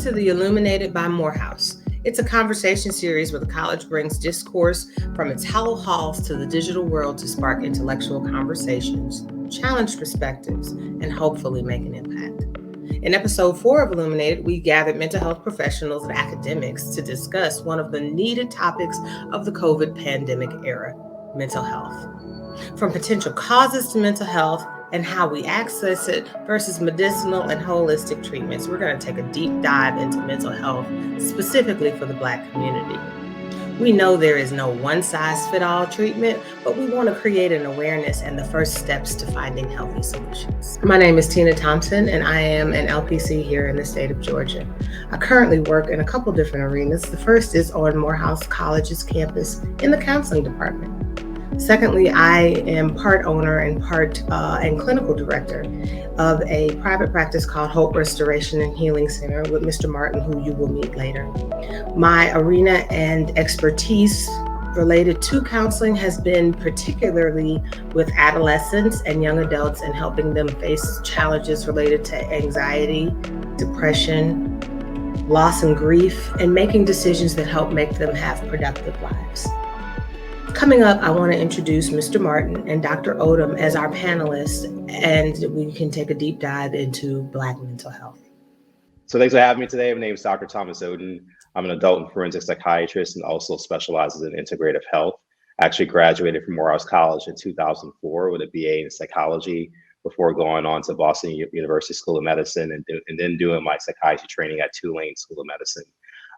to the Illuminated by Morehouse. It's a conversation series where the college brings discourse from its hallowed halls to the digital world to spark intellectual conversations, challenge perspectives, and hopefully make an impact. In episode 4 of Illuminated, we gathered mental health professionals and academics to discuss one of the needed topics of the COVID pandemic era, mental health. From potential causes to mental health and how we access it versus medicinal and holistic treatments, we're going to take a deep dive into mental health, specifically for the Black community. We know there is no one-size-fits-all treatment, but we want to create an awareness and the first steps to finding healthy solutions. My name is Tina Thompson, and I am an LPC here in the state of Georgia. I currently work in a couple different arenas. The first is on Morehouse College's campus in the counseling department. Secondly, I am part owner and clinical director of a private practice called Hope Restoration and Healing Center with Mr. Martin, who you will meet later. My arena and expertise related to counseling has been particularly with adolescents and young adults and helping them face challenges related to anxiety, depression, loss and grief, and making decisions that help make them have productive lives. Coming up, I want to introduce Mr. Martin and Dr. Oden as our panelists, and we can take a deep dive into Black mental health. So thanks for having me today. My name is Dr. Thomas Oden. I'm an adult and forensic psychiatrist and also specializes in integrative health. I actually graduated from Morehouse College in 2004 with a BA in psychology before going on to Boston University School of Medicine and then doing my psychiatry training at Tulane School of Medicine.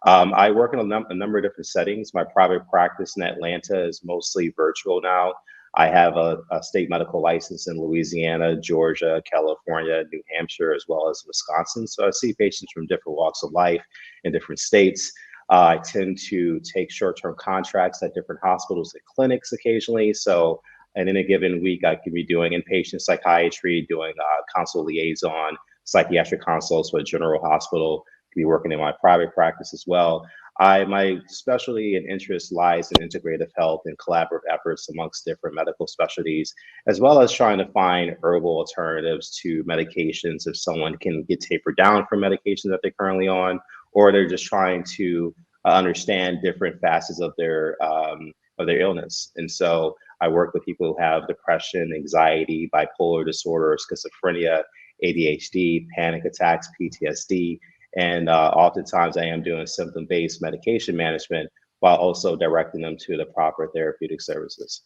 I work in a number of different settings. My private practice in Atlanta is mostly virtual now. I have a state medical license in Louisiana, Georgia, California, New Hampshire, as well as Wisconsin. So I see patients from different walks of life in different states. I tend to take short-term contracts at different hospitals and clinics occasionally. So, and in a given week, I can be doing inpatient psychiatry, doing consult liaison, psychiatric consults for a general hospital. Be working in my private practice as well. My specialty and interest lies in integrative health and collaborative efforts amongst different medical specialties, as well as trying to find herbal alternatives to medications if someone can get tapered down from medications that they're currently on, or they're just trying to understand different facets of their illness. And so I work with people who have depression, anxiety, bipolar disorder, schizophrenia, ADHD, panic attacks, PTSD. And oftentimes I am doing symptom-based medication management while also directing them to the proper therapeutic services.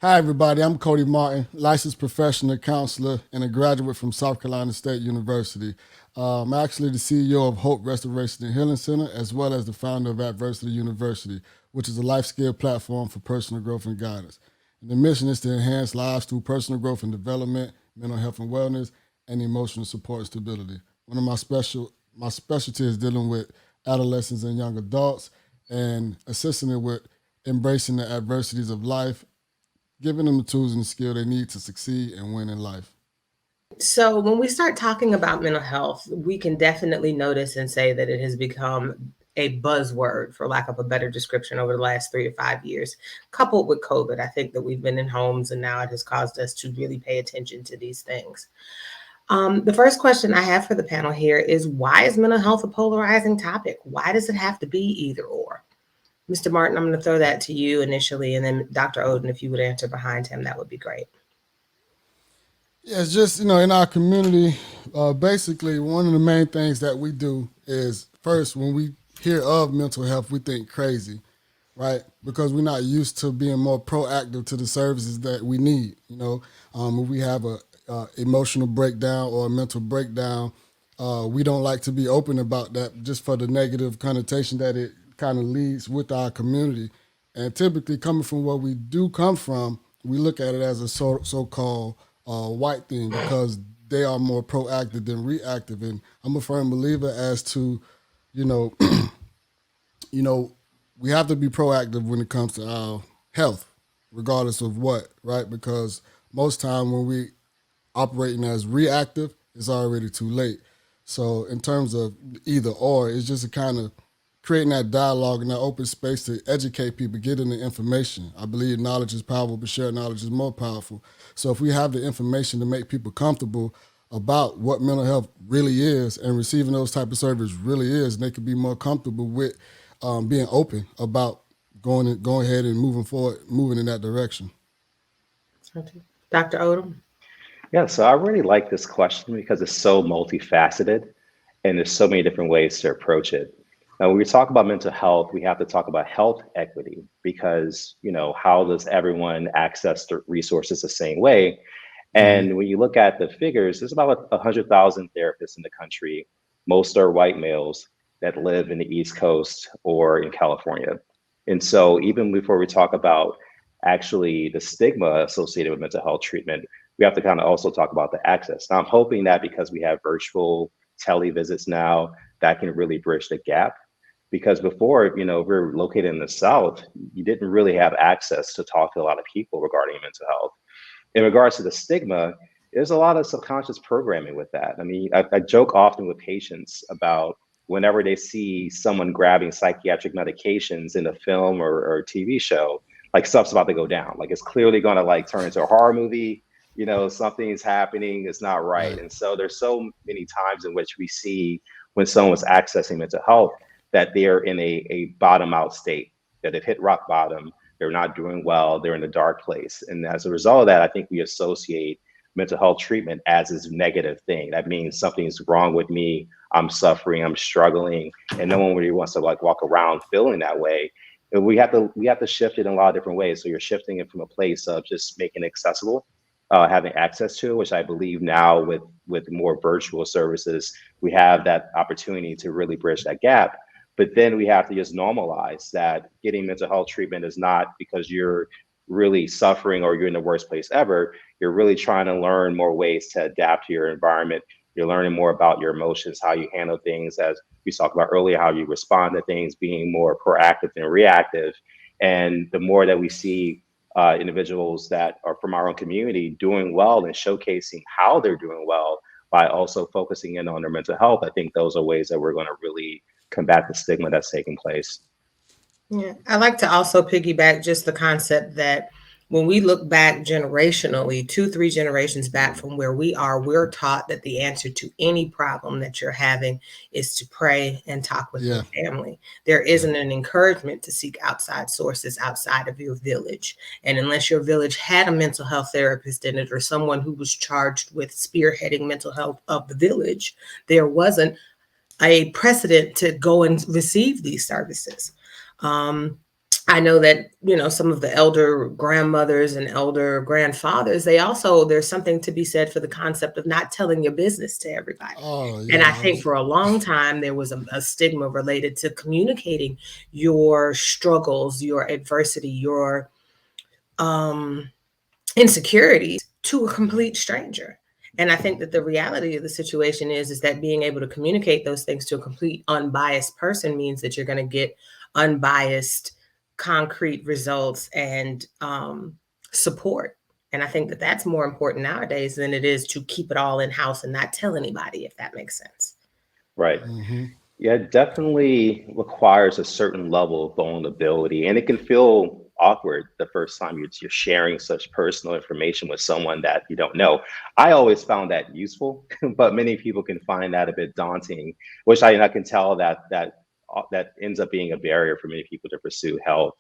Hi, everybody. I'm Cody Martin, licensed professional counselor and a graduate from South Carolina State University. I'm actually the CEO of Hope Restoration and Healing Center, as well as the founder of Adversity University, which is a life skill platform for personal growth and guidance. And the mission is to enhance lives through personal growth and development, mental health and wellness, and emotional support and stability. One of my specialty is dealing with adolescents and young adults and assisting them with embracing the adversities of life, giving them the tools and the skill they need to succeed and win in life. So when we start talking about mental health, we can definitely notice and say that it has become a buzzword, for lack of a better description, over the last 3 to 5 years. Coupled with COVID, I think that we've been in homes and now it has caused us to really pay attention to these things. The first question I have for the panel here is, why is mental health a polarizing topic? Why does it have to be either or? Mr. Martin, I'm going to throw that to you initially, and then Dr. Oden, if you would answer behind him, that would be great. Yeah, it's just, in our community, basically one of the main things that we do is, first, when we hear of mental health, we think crazy, right? Because we're not used to being more proactive to the services that we need. If we have a emotional breakdown or a mental breakdown, we don't like to be open about that just for the negative connotation that it kind of leads with our community. And typically coming from where we do come from, we look at it as a so-called white thing because they are more proactive than reactive. And I'm a firm believer as to, we have to be proactive when it comes to our health, regardless of what, right? Because most time when we operating as reactive, it's already too late. So in terms of either or, it's just a kind of creating that dialogue and that open space to educate people, getting the information. I believe knowledge is powerful, but shared knowledge is more powerful. So if we have the information to make people comfortable about what mental health really is and receiving those type of services really is, and they could be more comfortable with being open about going ahead and moving forward, moving in that direction. Dr. Odom? Yeah, so I really like this question because it's so multifaceted and there's so many different ways to approach it. Now, when we talk about mental health, we have to talk about health equity because, how does everyone access the resources the same way? Mm-hmm. And when you look at the figures, there's about 100,000 therapists in the country. Most are white males that live in the East Coast or in California. And so even before we talk about actually the stigma associated with mental health treatment, we have to kind of also talk about the access. Now, I'm hoping that because we have virtual televisits now, that can really bridge the gap. Because before, if we're located in the South, you didn't really have access to talk to a lot of people regarding mental health. In regards to the stigma, there's a lot of subconscious programming with that. I mean, I joke often with patients about whenever they see someone grabbing psychiatric medications in a film or TV show, like stuff's about to go down. Like it's clearly going to like turn into a horror movie. Something's happening. It's not right. Right. And so there's so many times in which we see when someone's accessing mental health that they're in a bottom out state, that they've hit rock bottom. They're not doing well. They're in a dark place. And as a result of that, I think we associate mental health treatment as this negative thing. That means something's wrong with me. I'm suffering. I'm struggling. And no one really wants to like walk around feeling that way. And we have to shift it in a lot of different ways. So you're shifting it from a place of just making it accessible, having access to, which I believe now with more virtual services, we have that opportunity to really bridge that gap. But then we have to just normalize that getting mental health treatment is not because you're really suffering or you're in the worst place ever. You're really trying to learn more ways to adapt to your environment. You're learning more about your emotions, how you handle things, as we talked about earlier, how you respond to things, being more proactive than reactive. And the more that we see individuals that are from our own community doing well and showcasing how they're doing well by also focusing in on their mental health, I think those are ways that we're going to really combat the stigma that's taking place. Yeah, I like to also piggyback just the concept that when we look back generationally, 2, 3 generations back from where we are, we're taught that the answer to any problem that you're having is to pray and talk with your family. There isn't an encouragement to seek outside sources outside of your village. And unless your village had a mental health therapist in it or someone who was charged with spearheading mental health of the village, there wasn't a precedent to go and receive these services. I know that, some of the elder grandmothers and elder grandfathers, there's something to be said for the concept of not telling your business to everybody. Oh, And I yeah. think for a long time, there was a stigma related to communicating your struggles, your adversity, your insecurities to a complete stranger. And I think that the reality of the situation is that being able to communicate those things to a complete unbiased person means that you're going to get unbiased, concrete results and support. And I think that that's more important nowadays than it is to keep it all in house and not tell anybody, if that makes sense. Right. Mm-hmm. Yeah, it definitely requires a certain level of vulnerability, and it can feel awkward the first time you're sharing such personal information with someone that you don't know. I always found that useful, but many people can find that a bit daunting, which I can tell that ends up being a barrier for many people to pursue health.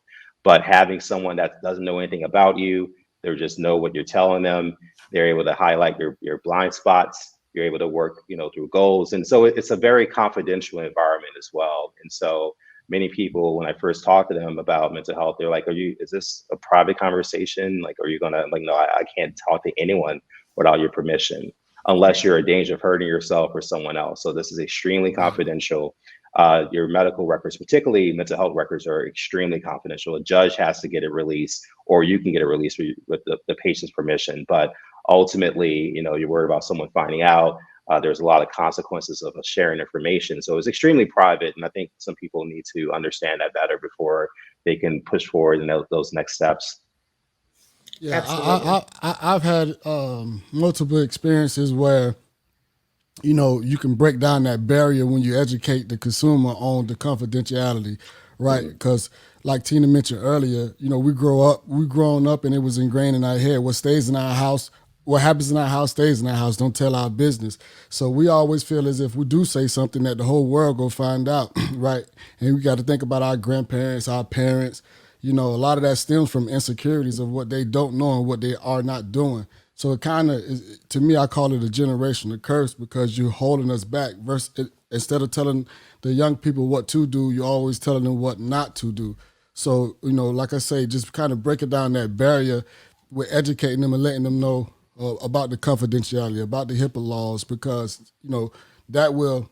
But having someone that doesn't know anything about you, they just know what you're telling them, they're able to highlight your blind spots, you're able to work through goals, and so it's a very confidential environment as well. And so many people, when I first talk to them about mental health, they're like, is this a private conversation, like are you gonna, like, no, I can't talk to anyone without your permission unless you're in danger of hurting yourself or someone else. So this is extremely confidential. Your medical records, particularly mental health records, are extremely confidential. A judge has to get it released, or you can get it released with the patient's permission. But ultimately, you're worried about someone finding out. There's a lot of consequences of sharing information. So it's extremely private. And I think some people need to understand that better before they can push forward in those next steps. Yeah, Absolutely. I've had multiple experiences where you can break down that barrier when you educate the consumer on the confidentiality, right? Because like Tina mentioned earlier, we grown up and it was ingrained in our head. What stays in our house what happens in our house stays in our house. Don't tell our business. So we always feel as if we do say something that the whole world go find out, right? And we got to think about our grandparents, our parents. You know, a lot of that stems from insecurities of what they don't know and what they are not doing. So it kind of, to me, I call it a generational curse because you're holding us back. Instead of telling the young people what to do, you're always telling them what not to do. So, you know, like I say, just kind of breaking down that barrier with educating them and letting them know about the confidentiality, about the HIPAA laws, because, you know, that will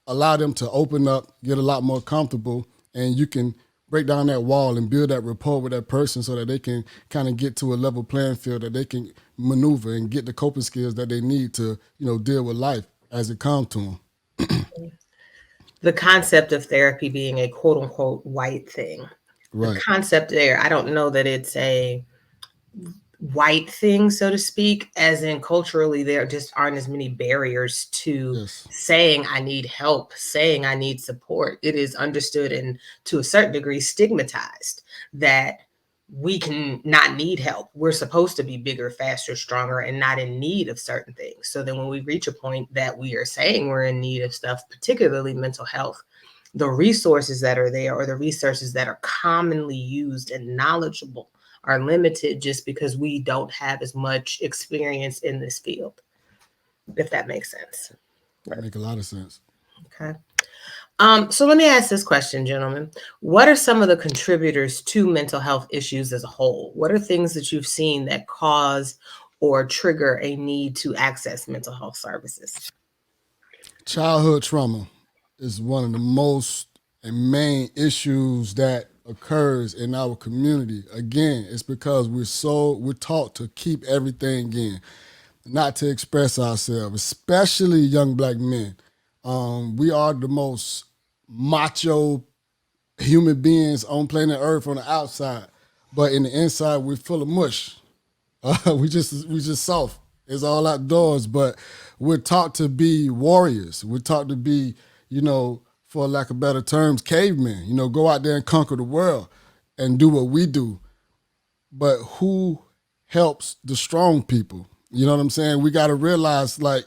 allow them to open up, get a lot more comfortable, and you can break down that wall and build that rapport with that person so that they can kind of get to a level playing field that they can maneuver and get the coping skills that they need to, you know, deal with life as it comes to them. The concept of therapy being a quote unquote white thing. Right. The concept there, I don't know that it's a white thing, so to speak, as in culturally, there just aren't as many barriers to saying I need help, saying I need support. It is understood and to a certain degree stigmatized that we can not need help. We're supposed to be bigger, faster, stronger, and not in need of certain things. So then when we reach a point that we are saying we're in need of stuff, particularly mental health, the resources that are there or the resources that are commonly used and knowledgeable are limited just because we don't have as much experience in this field, if that makes sense. That makes a lot of sense. Okay. So let me ask this question, gentlemen. What are some of the contributors to mental health issues as a whole? What are things that you've seen that cause or trigger a need to access mental health services? Childhood trauma is one of the most and main issues that occurs in our community. Again, it's because we're taught to keep everything in, not to express ourselves, especially young black men. We are the most macho human beings on planet Earth on the outside, but in the inside we're full of mush. We just soft. It's all outdoors, but we're taught to be warriors. We're taught to be, you know, for lack of better terms, cavemen. You know, go out there and conquer the world and do what we do. But who helps the strong people? You know what I'm saying? We got to realize, like,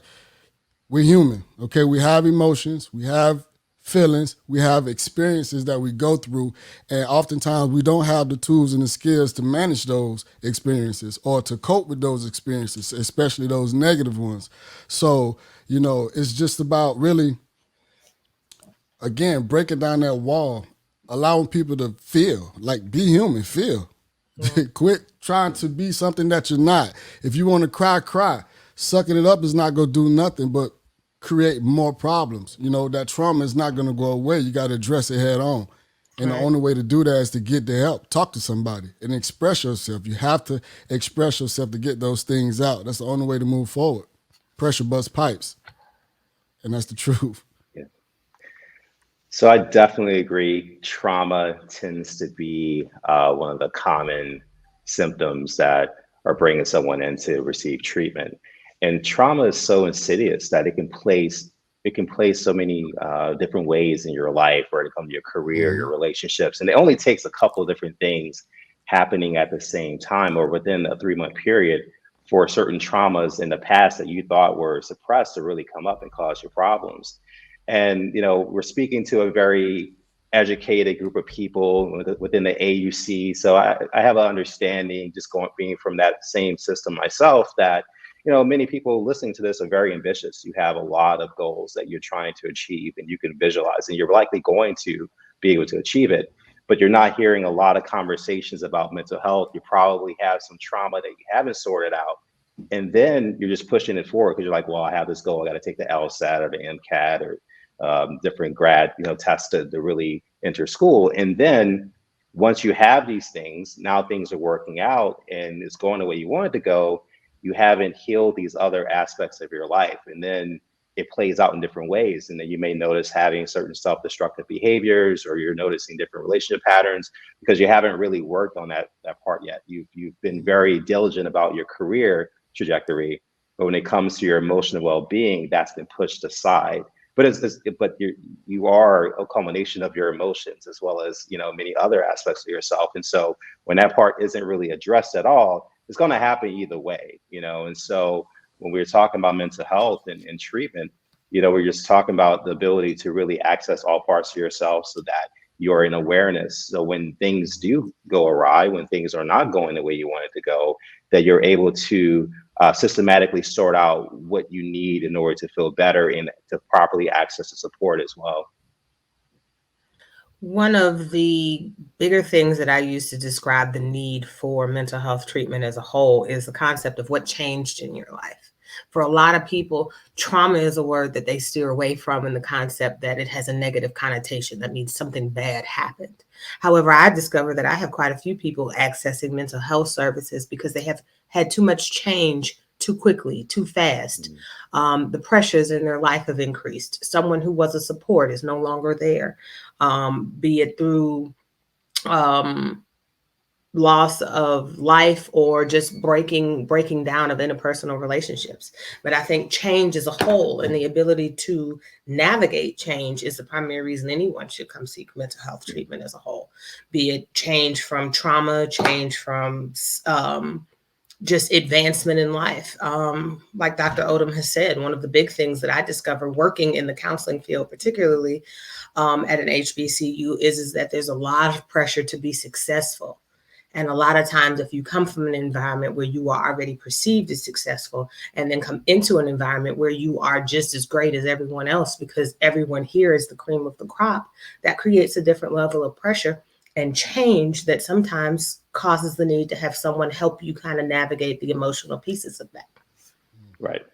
we're human, okay? We have emotions, we have feelings, we have experiences that we go through, and oftentimes we don't have the tools and the skills to manage those experiences or to cope with those experiences, especially those negative ones. So, you know, it's just about really, again, breaking down that wall, allowing people to feel, like, be human, feel. Quit trying to be something that you're not. If you want to cry, cry. Sucking it up is not going to do nothing but create more problems. You know, that trauma is not going to go away. You got to address it head on. And the only way to do that is to get the help. Talk to somebody and express yourself. You have to express yourself to get those things out. That's the only way to move forward. Pressure busts pipes. And that's the truth. Yeah. So I definitely agree. Trauma tends to be one of the common symptoms that are bringing someone in to receive treatment. And trauma is so insidious that it can place so many different ways in your life, where it comes to your career, your relationships. And it only takes a couple of different things happening at the same time or within a 3-month period for certain traumas in the past that you thought were suppressed to really come up and cause you problems. And, you know, we're speaking to a very educated group of people within the AUC. So I have an understanding, just being from that same system myself, that, you know, many people listening to this are very ambitious. You have a lot of goals that you're trying to achieve and you can visualize, and you're likely going to be able to achieve it. But you're not hearing a lot of conversations about mental health. You probably have some trauma that you haven't sorted out. And then you're just pushing it forward because you're like, well, I have this goal. I got to take the LSAT or the MCAT or different grad, tests to really enter school. And then once you have these things, now things are working out and it's going the way you want it to go. You haven't healed these other aspects of your life. And then it plays out in different ways. And then you may notice having certain self-destructive behaviors, or you're noticing different relationship patterns because you haven't really worked on that part yet. You've been very diligent about your career trajectory, but when it comes to your emotional well-being, that's been pushed aside. But you are a culmination of your emotions as well as, many other aspects of yourself. And so when that part isn't really addressed at all, it's going to happen either way, And so when we were talking about mental health and treatment, we're just talking about the ability to really access all parts of yourself so that you're in awareness. So when things do go awry, when things are not going the way you want it to go, that you're able to systematically sort out what you need in order to feel better and to properly access the support as well. One of the bigger things that I use to describe the need for mental health treatment as a whole is the concept of what changed in your life. For a lot of people, trauma is a word that they steer away from, in the concept that it has a negative connotation. That means something bad happened. However, I discovered that I have quite a few people accessing mental health services because they have had too much change too quickly, too fast. The pressures in their life have increased. Someone who was a support is no longer there, be it through loss of life or just breaking down of interpersonal relationships. But I think change as a whole and the ability to navigate change is the primary reason anyone should come seek mental health treatment as a whole, be it change from trauma, change from just advancement in life. Like Dr. Oden has said, one of the big things that I discovered working in the counseling field, particularly at an HBCU, is that there's a lot of pressure to be successful. And a lot of times, if you come from an environment where you are already perceived as successful and then come into an environment where you are just as great as everyone else because everyone here is the cream of the crop, that creates a different level of pressure and change that sometimes causes the need to have someone help you kind of navigate the emotional pieces of that. Right.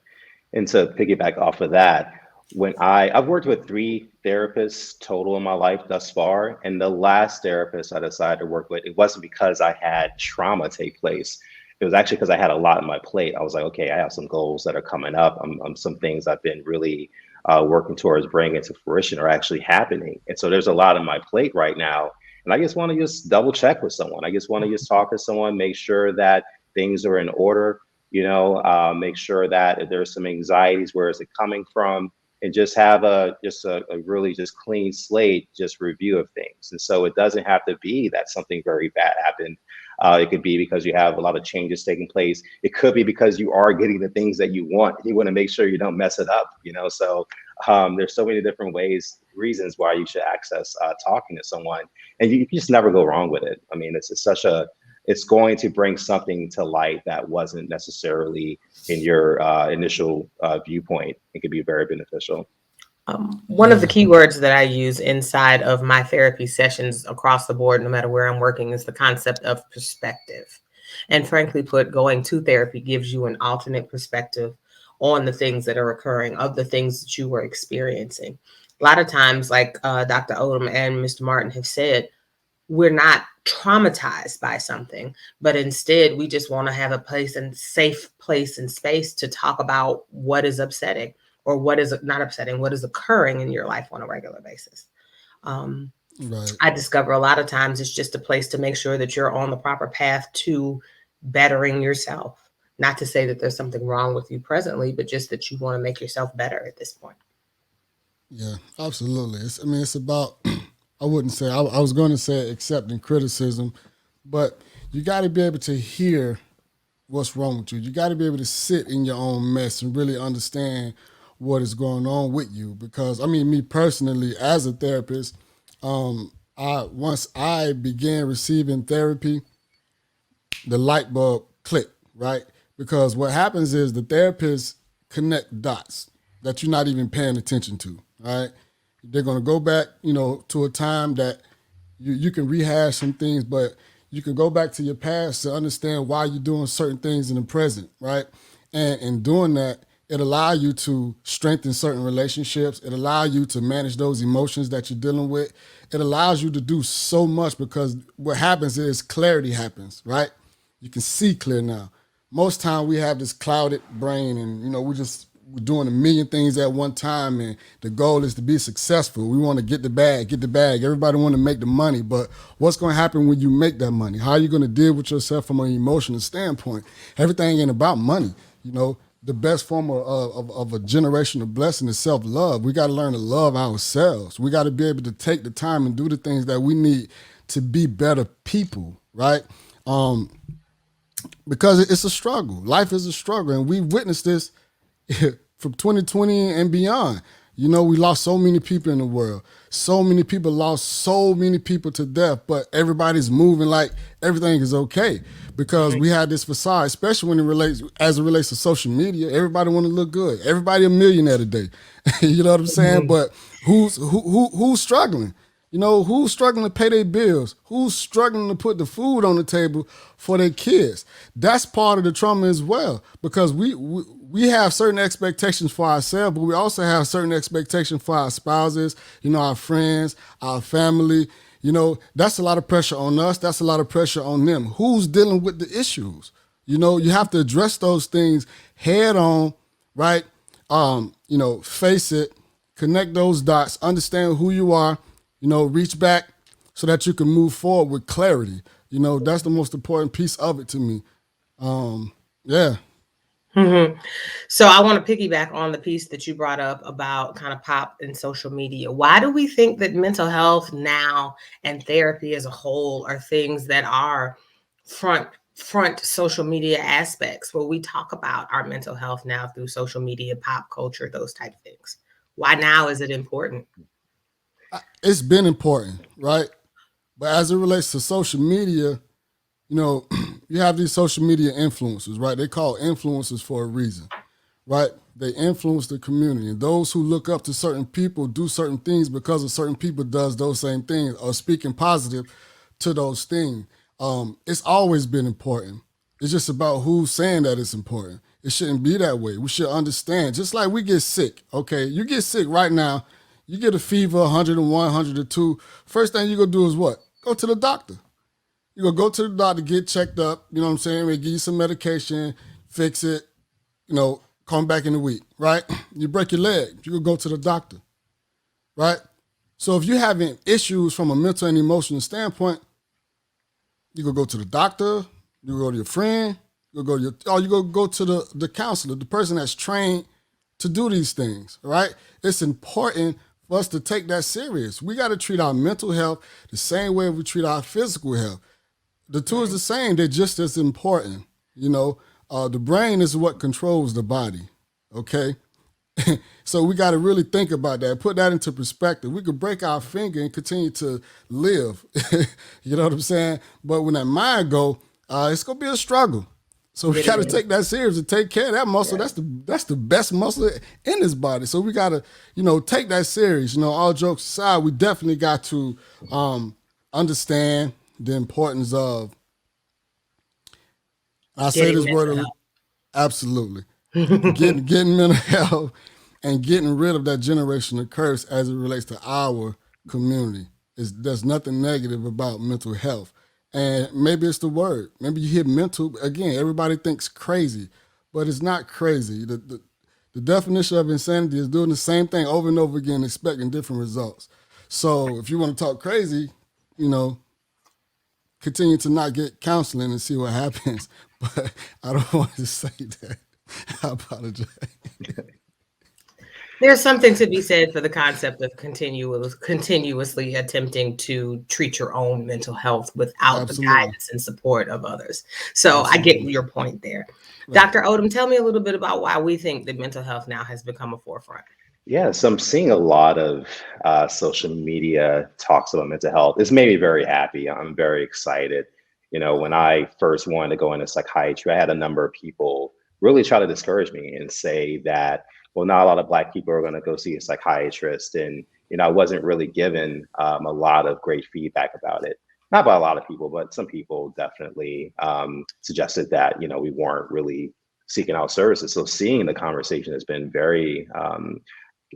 And to piggyback off of that, when I've worked with 3 therapists total in my life thus far, and the last therapist I decided to work with, it wasn't because I had trauma take place. It was actually because I had a lot on my plate. I was like, okay, I have some goals that are coming up. Some things I've been really working towards bringing into fruition are actually happening. And so there's a lot on my plate right now. And I just want to just double check with someone. I just want to just talk to someone, make sure that things are in order, make sure that if there's some anxieties, where is it coming from? And just have a really just clean slate, just review of things. And so it doesn't have to be that something very bad happened. It could be because you have a lot of changes taking place. It could be because you are getting the things that you want. You want to make sure you don't mess it up, So there's so many different reasons why you should access talking to someone, and you just never go wrong with it. I mean, it's going to bring something to light that wasn't necessarily in your initial viewpoint. It could be very beneficial. One of the key words that I use inside of my therapy sessions across the board, no matter where I'm working, is the concept of perspective. And frankly put, going to therapy gives you an alternate perspective on the things that are occurring, of the things that you were experiencing. A lot of times, like Dr. Odom and Mr. Martin have said, we're not traumatized by something, but instead we just want to have a place and safe place and space to talk about what is upsetting, or what is not upsetting, what is occurring in your life on a regular basis. Right. I discover a lot of times it's just a place to make sure that you're on the proper path to bettering yourself. Not to say that there's something wrong with you presently, but just that you want to make yourself better at this point. Yeah, absolutely. It's about, I wouldn't say, I was going to say accepting criticism, but you got to be able to hear what's wrong with you. You got to be able to sit in your own mess and really understand what is going on with you. Because, me personally, as a therapist, once I began receiving therapy, the light bulb clicked, right? Because what happens is the therapists connect dots that you're not even paying attention to, right? They're going to go back, to a time that you can rehash some things, but you can go back to your past to understand why you're doing certain things in the present, right? And in doing that, it allows you to strengthen certain relationships. It allows you to manage those emotions that you're dealing with. It allows you to do so much, because what happens is clarity happens, right? You can see clear now. Most time we have this clouded brain, and we're doing a million things at one time, and the goal is to be successful. We want to get the bag. Everybody want to make the money, but what's going to happen when you make that money? How are you going to deal with yourself from an emotional standpoint? Everything ain't about money. The best form of a generational blessing is self-love. We got to learn to love ourselves. We got to be able to take the time and do the things that we need to be better people, right? because it's a struggle. Life is a struggle, and we've witnessed this from 2020 and beyond. You know, we lost so many people in the world. So many people lost so many people to death, but everybody's moving like everything is okay because we had this facade, especially when it relates to social media. Everybody want to look good. Everybody a millionaire today. You know what I'm saying? But who's struggling? You know, who's struggling to pay their bills? Who's struggling to put the food on the table for their kids? That's part of the trauma as well, because we have certain expectations for ourselves, but we also have certain expectations for our spouses, you know, our friends, our family. You know, that's a lot of pressure on us. That's a lot of pressure on them. Who's dealing with the issues? You know, you have to address those things head on, right? You know, face it, connect those dots, understand who you are, you know, reach back so that you can move forward with clarity. You know, that's the most important piece of it to me. Yeah. So I want to piggyback on the piece that you brought up about kind of pop and social media. Why do we think that mental health now and therapy as a whole are things that are front social media aspects where we talk about our mental health now through social media, pop culture, those type of things? Why now is it important? It's been important, right? But as it relates to social media, you know, you have these social media influencers, right? They call influencers for a reason, right? They influence the community. And those who look up to certain people do certain things because of certain people does those same things or speaking positive to those things. It's always been important. It's just about who's saying that it's important. It shouldn't be that way. We should understand. Just like we get sick, okay? You get sick right now, you get a fever, 101, 102. First thing you're going to do is what? Go to the doctor. You're going to go to the doctor, get checked up, you know what I'm saying? They give you some medication, fix it, you know, come back in a week, right? You break your leg, you could go to the doctor, right? So if you're having issues from a mental and emotional standpoint, you could go to the doctor, you go to your friend, you go to the counselor, the person that's trained to do these things, right? It's important for us to take that serious. We got to treat our mental health the same way we treat our physical health. The two is the same. They're just as important. You know, the brain is what controls the body. Okay. So we got to really think about that, put that into perspective. We could break our finger and continue to live. You know what I'm saying? But when that mind go, it's going to be a struggle. So we got to take that serious and take care of that muscle. Yeah. That's the best muscle in this body. So we got to, you know, take that serious. You know, all jokes aside, we definitely got to understand the importance of, I say this word, absolutely, getting mental health and getting rid of that generational curse as it relates to our community. There's nothing negative about mental health. And maybe it's the word. Maybe you hear mental, again, everybody thinks crazy, but it's not crazy. The definition of insanity is doing the same thing over and over again, expecting different results. So if you want to talk crazy, you know, continue to not get counseling and see what happens. But I don't want to say that. I apologize. There's something to be said for the concept of continuously attempting to treat your own mental health without the guidance and support of others. So I get your point there. Right. Dr. Oden, tell me a little bit about why we think that mental health now has become a forefront. Yeah, so I'm seeing a lot of social media talks about mental health. It's made me very happy. I'm very excited. You know, when I first wanted to go into psychiatry, I had a number of people really try to discourage me and say that, well, not a lot of Black people are going to go see a psychiatrist. And, you know, I wasn't really given a lot of great feedback about it. Not by a lot of people, but some people definitely suggested that, you know, we weren't really seeking out services. So seeing the conversation has been very,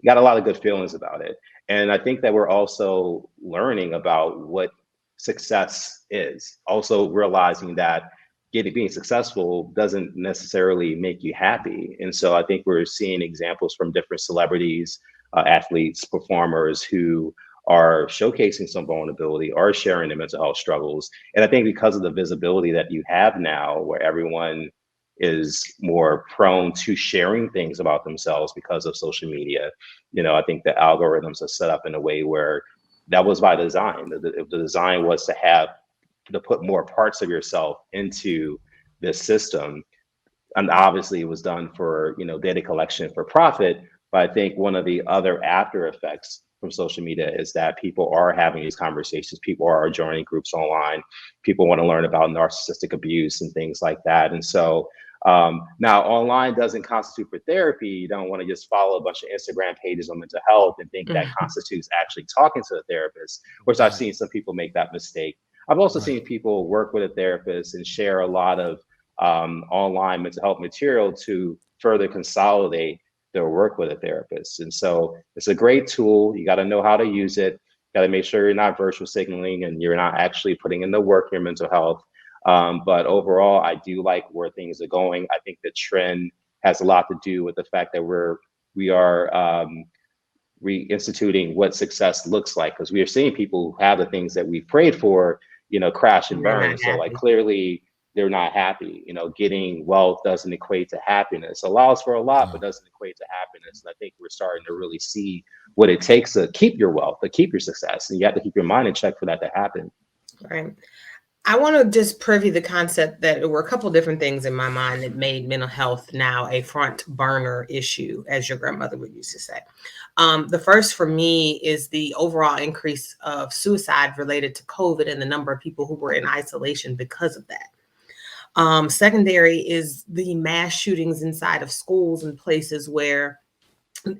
got a lot of good feelings about it. And I think that we're also learning about what success is. Also realizing that being successful doesn't necessarily make you happy. And so I think we're seeing examples from different celebrities, athletes, performers who are showcasing some vulnerability, are sharing their mental health struggles. And I think because of the visibility that you have now, where everyone is more prone to sharing things about themselves because of social media, you know, I think the algorithms are set up in a way where that was by design. The design was to put more parts of yourself into this system. And obviously it was done for, data collection for profit. But I think one of the other after effects from social media is that people are having these conversations. People are joining groups online. People want to learn about narcissistic abuse and things like that. And so now online doesn't constitute for therapy. You don't want to just follow a bunch of Instagram pages on mental health and think that constitutes actually talking to a therapist, which I've seen some people make that mistake. I've also seen people work with a therapist and share a lot of online mental health material to further consolidate their work with a therapist. And so it's a great tool. You got to know how to use it. Got to make sure you're not virtual signaling and you're not actually putting in the work in your mental health. But overall, I do like where things are going. I think the trend has a lot to do with the fact that we are reinstituting what success looks like, because we are seeing people who have the things that we prayed for, crash and burn. So like clearly they're not happy. Getting wealth doesn't equate to happiness. Allows for a lot, but doesn't equate to happiness. And I think we're starting to really see what it takes to keep your wealth, to keep your success. And you have to keep your mind in check for that to happen. Right. I want to just preview the concept that there were a couple different things in my mind that made mental health now a front burner issue, as your grandmother would used to say. The first for me is the overall increase of suicide related to COVID and the number of people who were in isolation because of that. Secondary is the mass shootings inside of schools and places where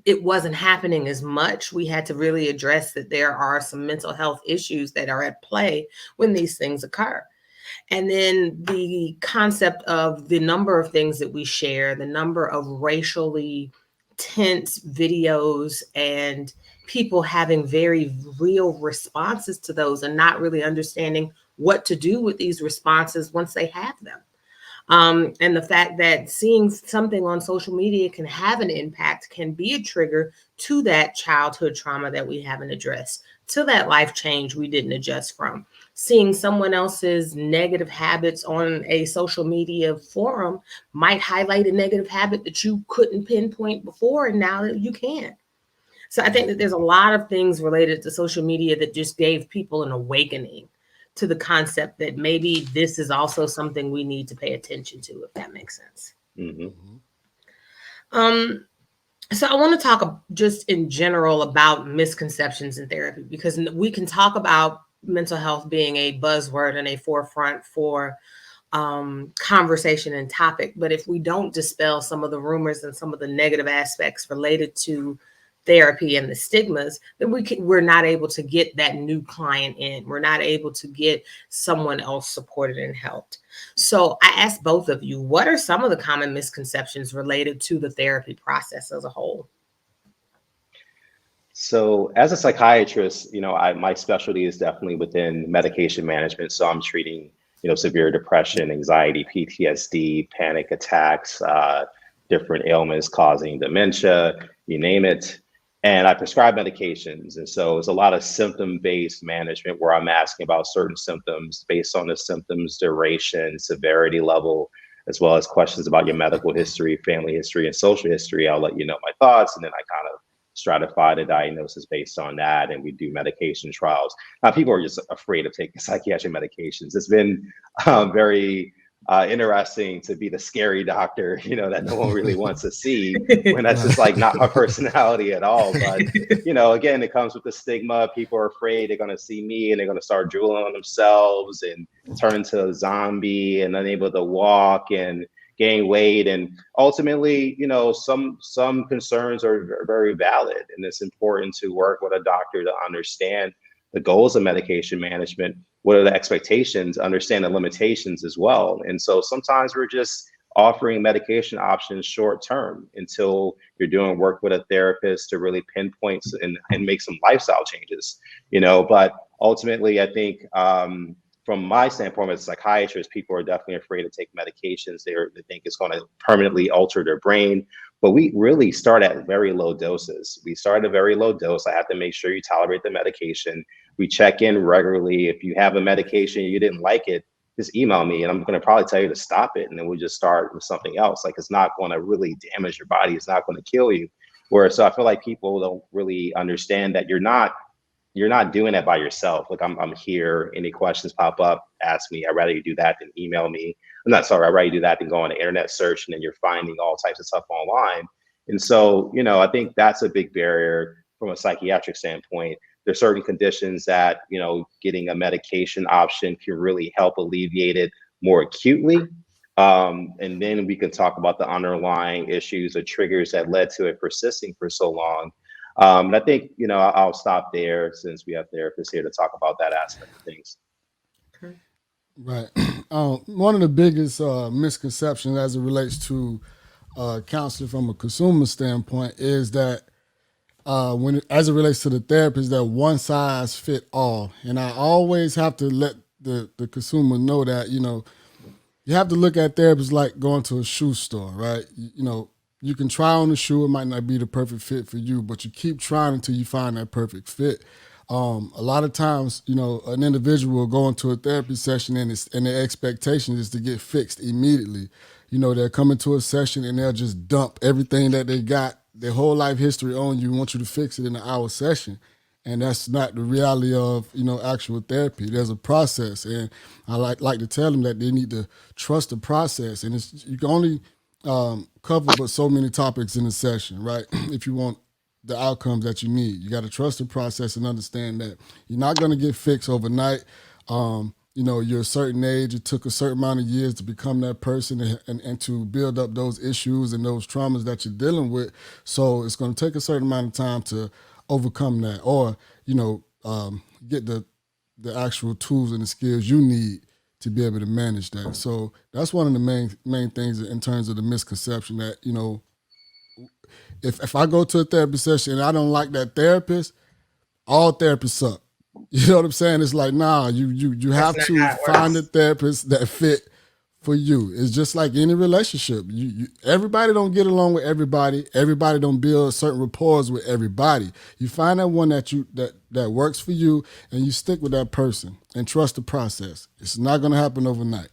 it wasn't happening as much. We had to really address that there are some mental health issues that are at play when these things occur. And then the concept of the number of things that we share, the number of racially tense videos and people having very real responses to those and not really understanding what to do with these responses once they have them. And the fact that seeing something on social media can have an impact, can be a trigger to that childhood trauma that we haven't addressed, to that life change we didn't adjust from. Seeing someone else's negative habits on a social media forum might highlight a negative habit that you couldn't pinpoint before, and now you can. So I think that there's a lot of things related to social media that just gave people an awakening to the concept that maybe this is also something we need to pay attention to, if that makes sense. So I want to talk just in general about misconceptions in therapy, because we can talk about mental health being a buzzword and a forefront for conversation and topic. But if we don't dispel some of the rumors and some of the negative aspects related to therapy and the stigmas, then we're not able to get that new client in. We're not able to get someone else supported and helped. So I asked both of you, what are some of the common misconceptions related to the therapy process as a whole? So as a psychiatrist, my specialty is definitely within medication management. So I'm treating, severe depression, anxiety, PTSD, panic attacks, different ailments causing dementia, you name it. And I prescribe medications. And so it's a lot of symptom-based management where I'm asking about certain symptoms based on the symptoms, duration, severity level, as well as questions about your medical history, family history, and social history. I'll let you know my thoughts. And then I kind of stratify the diagnosis based on that. And we do medication trials. Now, people are just afraid of taking psychiatric medications. It's been very interesting to be the scary doctor, that no one really wants to see, when that's just like not my personality at all. But, again, it comes with the stigma. People are afraid they're going to see me and they're going to start drooling on themselves and turn into a zombie and unable to walk and gain weight. And ultimately, some concerns are very valid. And it's important to work with a doctor to understand the goals of medication management. What are the expectations? Understand the limitations as well. And so sometimes we're just offering medication options short term until you're doing work with a therapist to really pinpoint and make some lifestyle changes, But ultimately, I think from my standpoint as a psychiatrist, people are definitely afraid to take medications. They think it's going to permanently alter their brain. But we really start at very low doses. We start at a very low dose. I have to make sure you tolerate the medication. We check in regularly. If you have a medication, you didn't like it, just email me and I'm going to probably tell you to stop it. And then we'll just start with something else. Like, it's not going to really damage your body. It's not going to kill you. So I feel like people don't really understand that you're not doing it by yourself. Like, I'm here. Any questions pop up, ask me. I'd rather you do that than email me. not sorry, I'd rather you do that than go on the internet search and then you're finding all types of stuff online. And so, I think that's a big barrier from a psychiatric standpoint. There's certain conditions that, getting a medication option can really help alleviate it more acutely. And then we can talk about the underlying issues or triggers that led to it persisting for so long. And I think, I'll stop there since we have therapists here to talk about that aspect of things. Right. One of the biggest misconceptions as it relates to counseling from a consumer standpoint is that as it relates to the therapist, that one size fit all. And I always have to let the consumer know that, you have to look at therapists like going to a shoe store, right? You can try on the shoe, it might not be the perfect fit for you, but you keep trying until you find that perfect fit. A lot of times, an individual will go into a therapy session and their expectation is to get fixed immediately. They'll come into a session and they'll just dump everything that they got, their whole life history on you, want you to fix it in an hour session. And that's not the reality of, actual therapy. There's a process. And I like to tell them that they need to trust the process. And you can only cover but so many topics in a session, right? If you want the outcomes that you need. You got to trust the process and understand that you're not going to get fixed overnight. You're a certain age. It took a certain amount of years to become that person and to build up those issues and those traumas that you're dealing with. So it's going to take a certain amount of time to overcome that or, get the actual tools and the skills you need to be able to manage that. So that's one of the main things in terms of the misconception that, if I go to a therapy session and I don't like that therapist, all therapists suck. You know what I'm saying? It's like, nah, you have to find a therapist that fit for you. It's just like any relationship. Everybody don't get along with everybody. Everybody don't build certain rapport with everybody. You find that one that works for you and you stick with that person and trust the process. It's not going to happen overnight.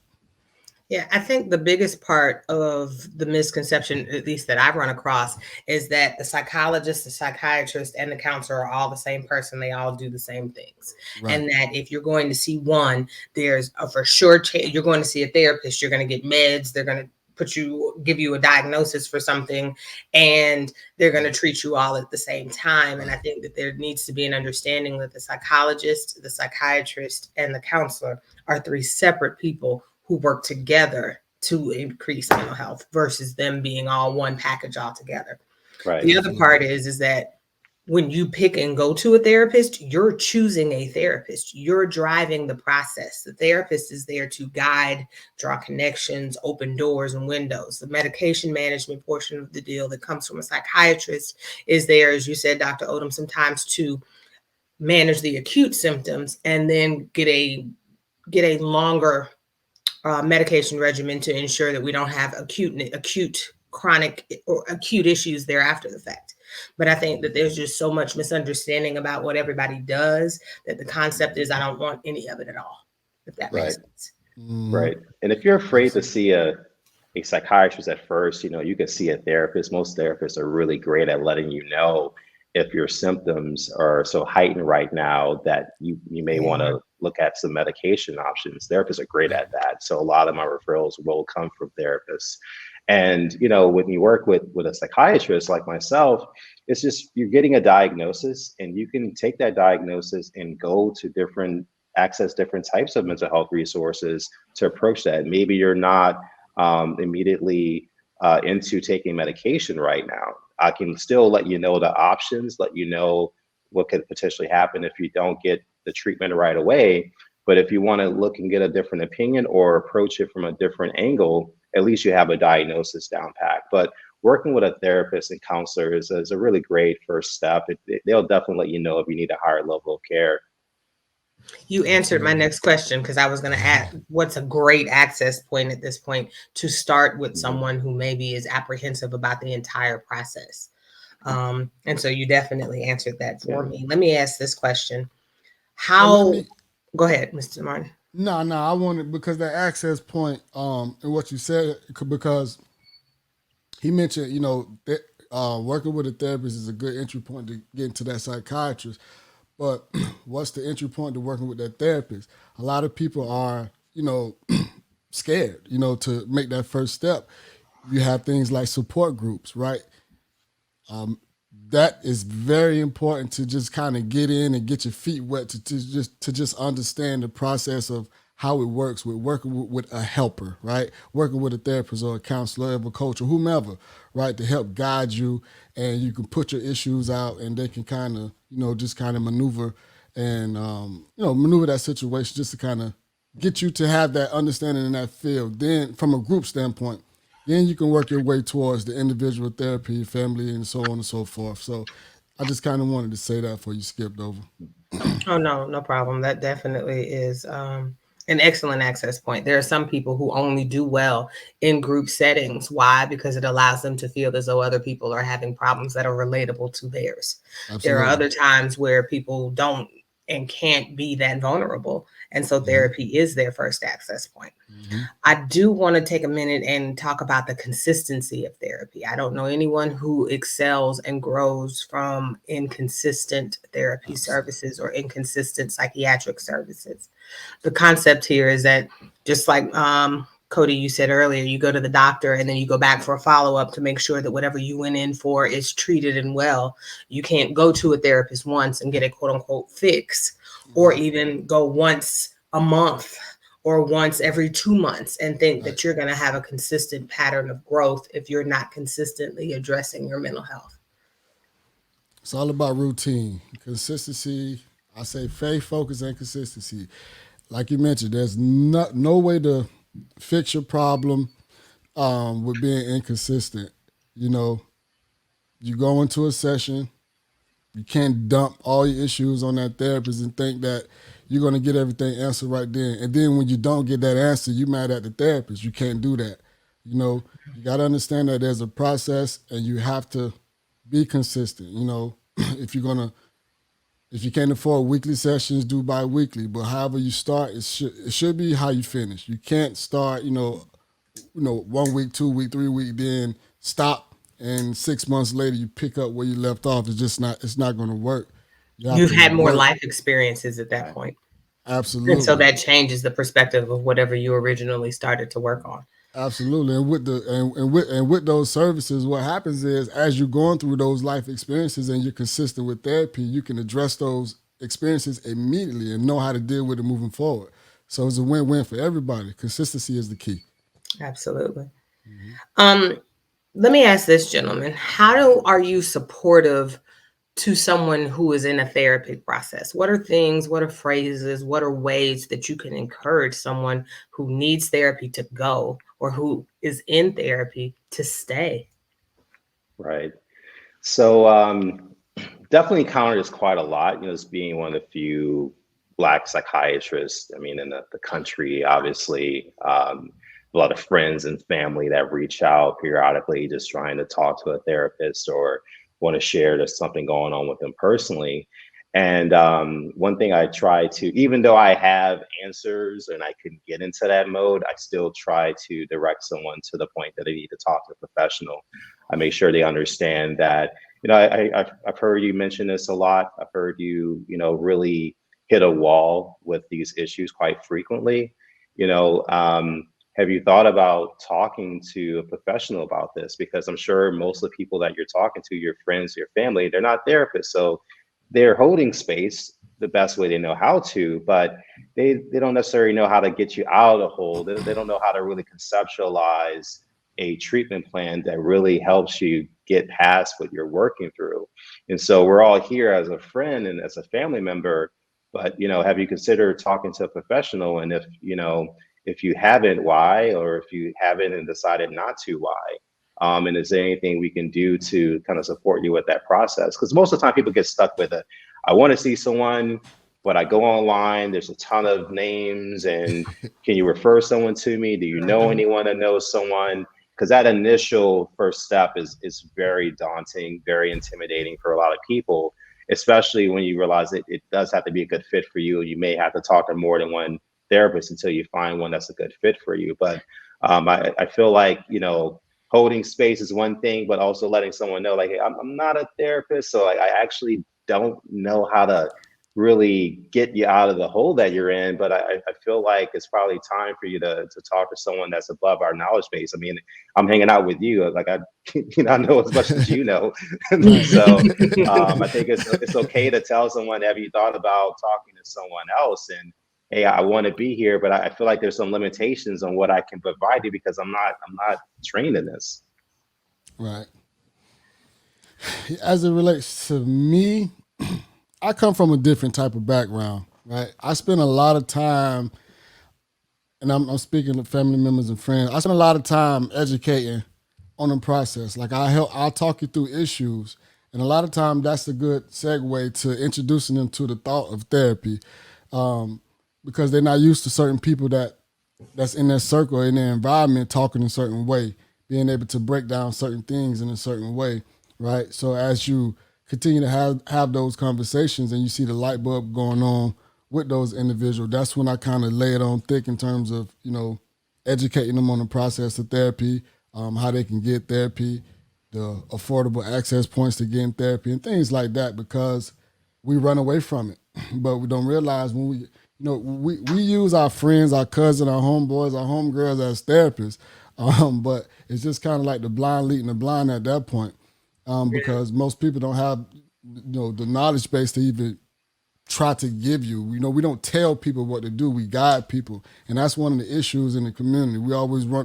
Yeah, I think the biggest part of the misconception, at least that I've run across, is that the psychologist, the psychiatrist, and the counselor are all the same person. They all do the same things. Right. And that if you're going to see one, there's a for sure you're going to see a therapist, you're going to get meds, they're going to give you a diagnosis for something, and they're going to treat you all at the same time. And I think that there needs to be an understanding that the psychologist, the psychiatrist, and the counselor are three separate people who work together to increase mental health versus them being all one package altogether. Right. The other part is that when you pick and go to a therapist, you're choosing a therapist. You're driving the process. The therapist is there to guide, draw connections, open doors and windows. The medication management portion of the deal that comes from a psychiatrist is there, as you said, Dr. Oden, sometimes to manage the acute symptoms and then get a longer medication regimen to ensure that we don't have acute chronic or acute issues there after the fact. But I think that there's just so much misunderstanding about what everybody does that the concept is I don't want any of it at all, if that makes sense. Right. And if you're afraid to see a psychiatrist at first, you can see a therapist. Most therapists are really great at letting you know if your symptoms are so heightened right now that you may want to look at some medication options. Therapists are great at that. So a lot of my referrals will come from therapists. And, when you work with a psychiatrist like myself, it's just you're getting a diagnosis and you can take that diagnosis and go to access different types of mental health resources to approach that. Maybe you're not immediately into taking medication right now. I can still let you know the options, let you know what could potentially happen if you don't get the treatment right away. But if you want to look and get a different opinion or approach it from a different angle, at least you have a diagnosis down pat. But working with a therapist and counselor is a really great first step. They'll definitely let you know if you need a higher level of care. You answered my next question because I was going to ask what's a great access point at this point to start with someone who maybe is apprehensive about the entire process. And so you definitely answered that for me. Let me ask this question. Go ahead, Mr. Martin. No, I wanted, because that access point and what you said, because he mentioned, working with a therapist is a good entry point to get into that psychiatrist. But what's the entry point to working with that therapist? A lot of people are, scared, to make that first step. You have things like support groups, right? That is very important to just kind of get in and get your feet wet to just understand the process of how it works with working with a helper, right? Working with a therapist or a counselor or a coach or whomever, right? To help guide you, and you can put your issues out and they can kind of, just kind of maneuver and, maneuver that situation just to kind of get you to have that understanding in that field. Then from a group standpoint, then you can work your way towards the individual therapy, family, and so on and so forth. So I just kind of wanted to say that before you skipped over. Oh, no, no problem. That definitely is an excellent access point. There are some people who only do well in group settings. Why? Because it allows them to feel as though other people are having problems that are relatable to theirs. Absolutely. There are other times where people don't and can't be that vulnerable. And so therapy is their first access point. I do want to take a minute and talk about the consistency of therapy. I don't know anyone who excels and grows from inconsistent therapy services or inconsistent psychiatric services. The concept here is that, just like Cody, you said earlier, you go to the doctor and then you go back for a follow-up to make sure that whatever you went in for is treated and well. You can't go to a therapist once and get a quote unquote fix, or even go once a month or once every 2 months and think that you're going to have a consistent pattern of growth if you're not consistently addressing your mental health. It's all about routine, consistency. I say faith, focus, and consistency. Like you mentioned, there's no way to fix your problem with being inconsistent. You go into a session, you can't dump all your issues on that therapist and think that you're going to get everything answered right then. And then when you don't get that answer, you mad at the therapist. You can't do that. You got to understand that there's a process and you have to be consistent. If you can't afford weekly sessions, do bi-weekly. But however you start, it should be how you finish. You can't start, 1 week, 2 week, 3 week, then stop. And 6 months later, you pick up where you left off. It's not going to work. You've had more life experiences at that point. Absolutely. And so that changes the perspective of whatever you originally started to work on. Absolutely. And with those services, what happens is as you're going through those life experiences and you're consistent with therapy, you can address those experiences immediately and know how to deal with it moving forward. So it's a win-win for everybody. Consistency is the key. Absolutely. Let me ask this, gentleman. Are you supportive to someone who is in a therapy process? What are things, what are phrases, what are ways that you can encourage someone who needs therapy to go or who is in therapy to stay? Right. So definitely encounters quite a lot, as being one of the few Black psychiatrists, in the country, obviously. A lot of friends and family that reach out periodically just trying to talk to a therapist or want to share there's something going on with them personally. And one thing I try to, even though I have answers and I can get into that mode, I still try to direct someone to the point that they need to talk to a professional. I make sure they understand that, I've heard you mention this a lot. I've heard you, really hit a wall with these issues quite frequently. Have you thought about talking to a professional about this? Because I'm sure most of the people that you're talking to, your friends, your family, they're not therapists. So they're holding space the best way they know how to, but they don't necessarily know how to get you out of the hole. They don't know how to really conceptualize a treatment plan that really helps you get past what you're working through. And so we're all here as a friend and as a family member, but, have you considered talking to a professional? And if you haven't, why? Or if you haven't and decided not to, why? And is there anything we can do to kind of support you with that process? Because most of the time people get stuck with it. I want to see someone, but I go online, there's a ton of names, and can you refer someone to me? Do you know anyone that knows someone? Because that initial first step is very daunting, very intimidating for a lot of people, especially when you realize that it does have to be a good fit for you. You may have to talk to more than one therapist until you find one that's a good fit for you. But I feel like, holding space is one thing, but also letting someone know, like, hey, I'm not a therapist, so I actually don't know how to really get you out of the hole that you're in. But I feel like it's probably time for you to talk to someone that's above our knowledge base. I mean, I'm hanging out with you, like I, I know as much as you know. So I think it's okay to tell someone, have you thought about talking to someone else? And hey, I want to be here, but I feel like there's some limitations on what I can provide you because I'm not trained in this. Right. As it relates to me, I come from a different type of background, right? I spend a lot of time, and I'm speaking to family members and friends. I spend a lot of time educating on the process. Like I'll talk you through issues, and a lot of time that's a good segue to introducing them to the thought of therapy, because they're not used to certain people that's in their circle, in their environment, talking a certain way, being able to break down certain things in a certain way, right? So as you continue to have those conversations and you see the light bulb going on with those individuals, that's when I kind of lay it on thick in terms of, educating them on the process of therapy, how they can get therapy, the affordable access points to getting therapy and things like that, because we run away from it. But we don't realize when we use our friends, our cousins, our homeboys, our homegirls as therapists. But it's just kind of like the blind leading the blind at that point, because most people don't have the knowledge base to even try to give you. We don't tell people what to do. We guide people, and that's one of the issues in the community. We always we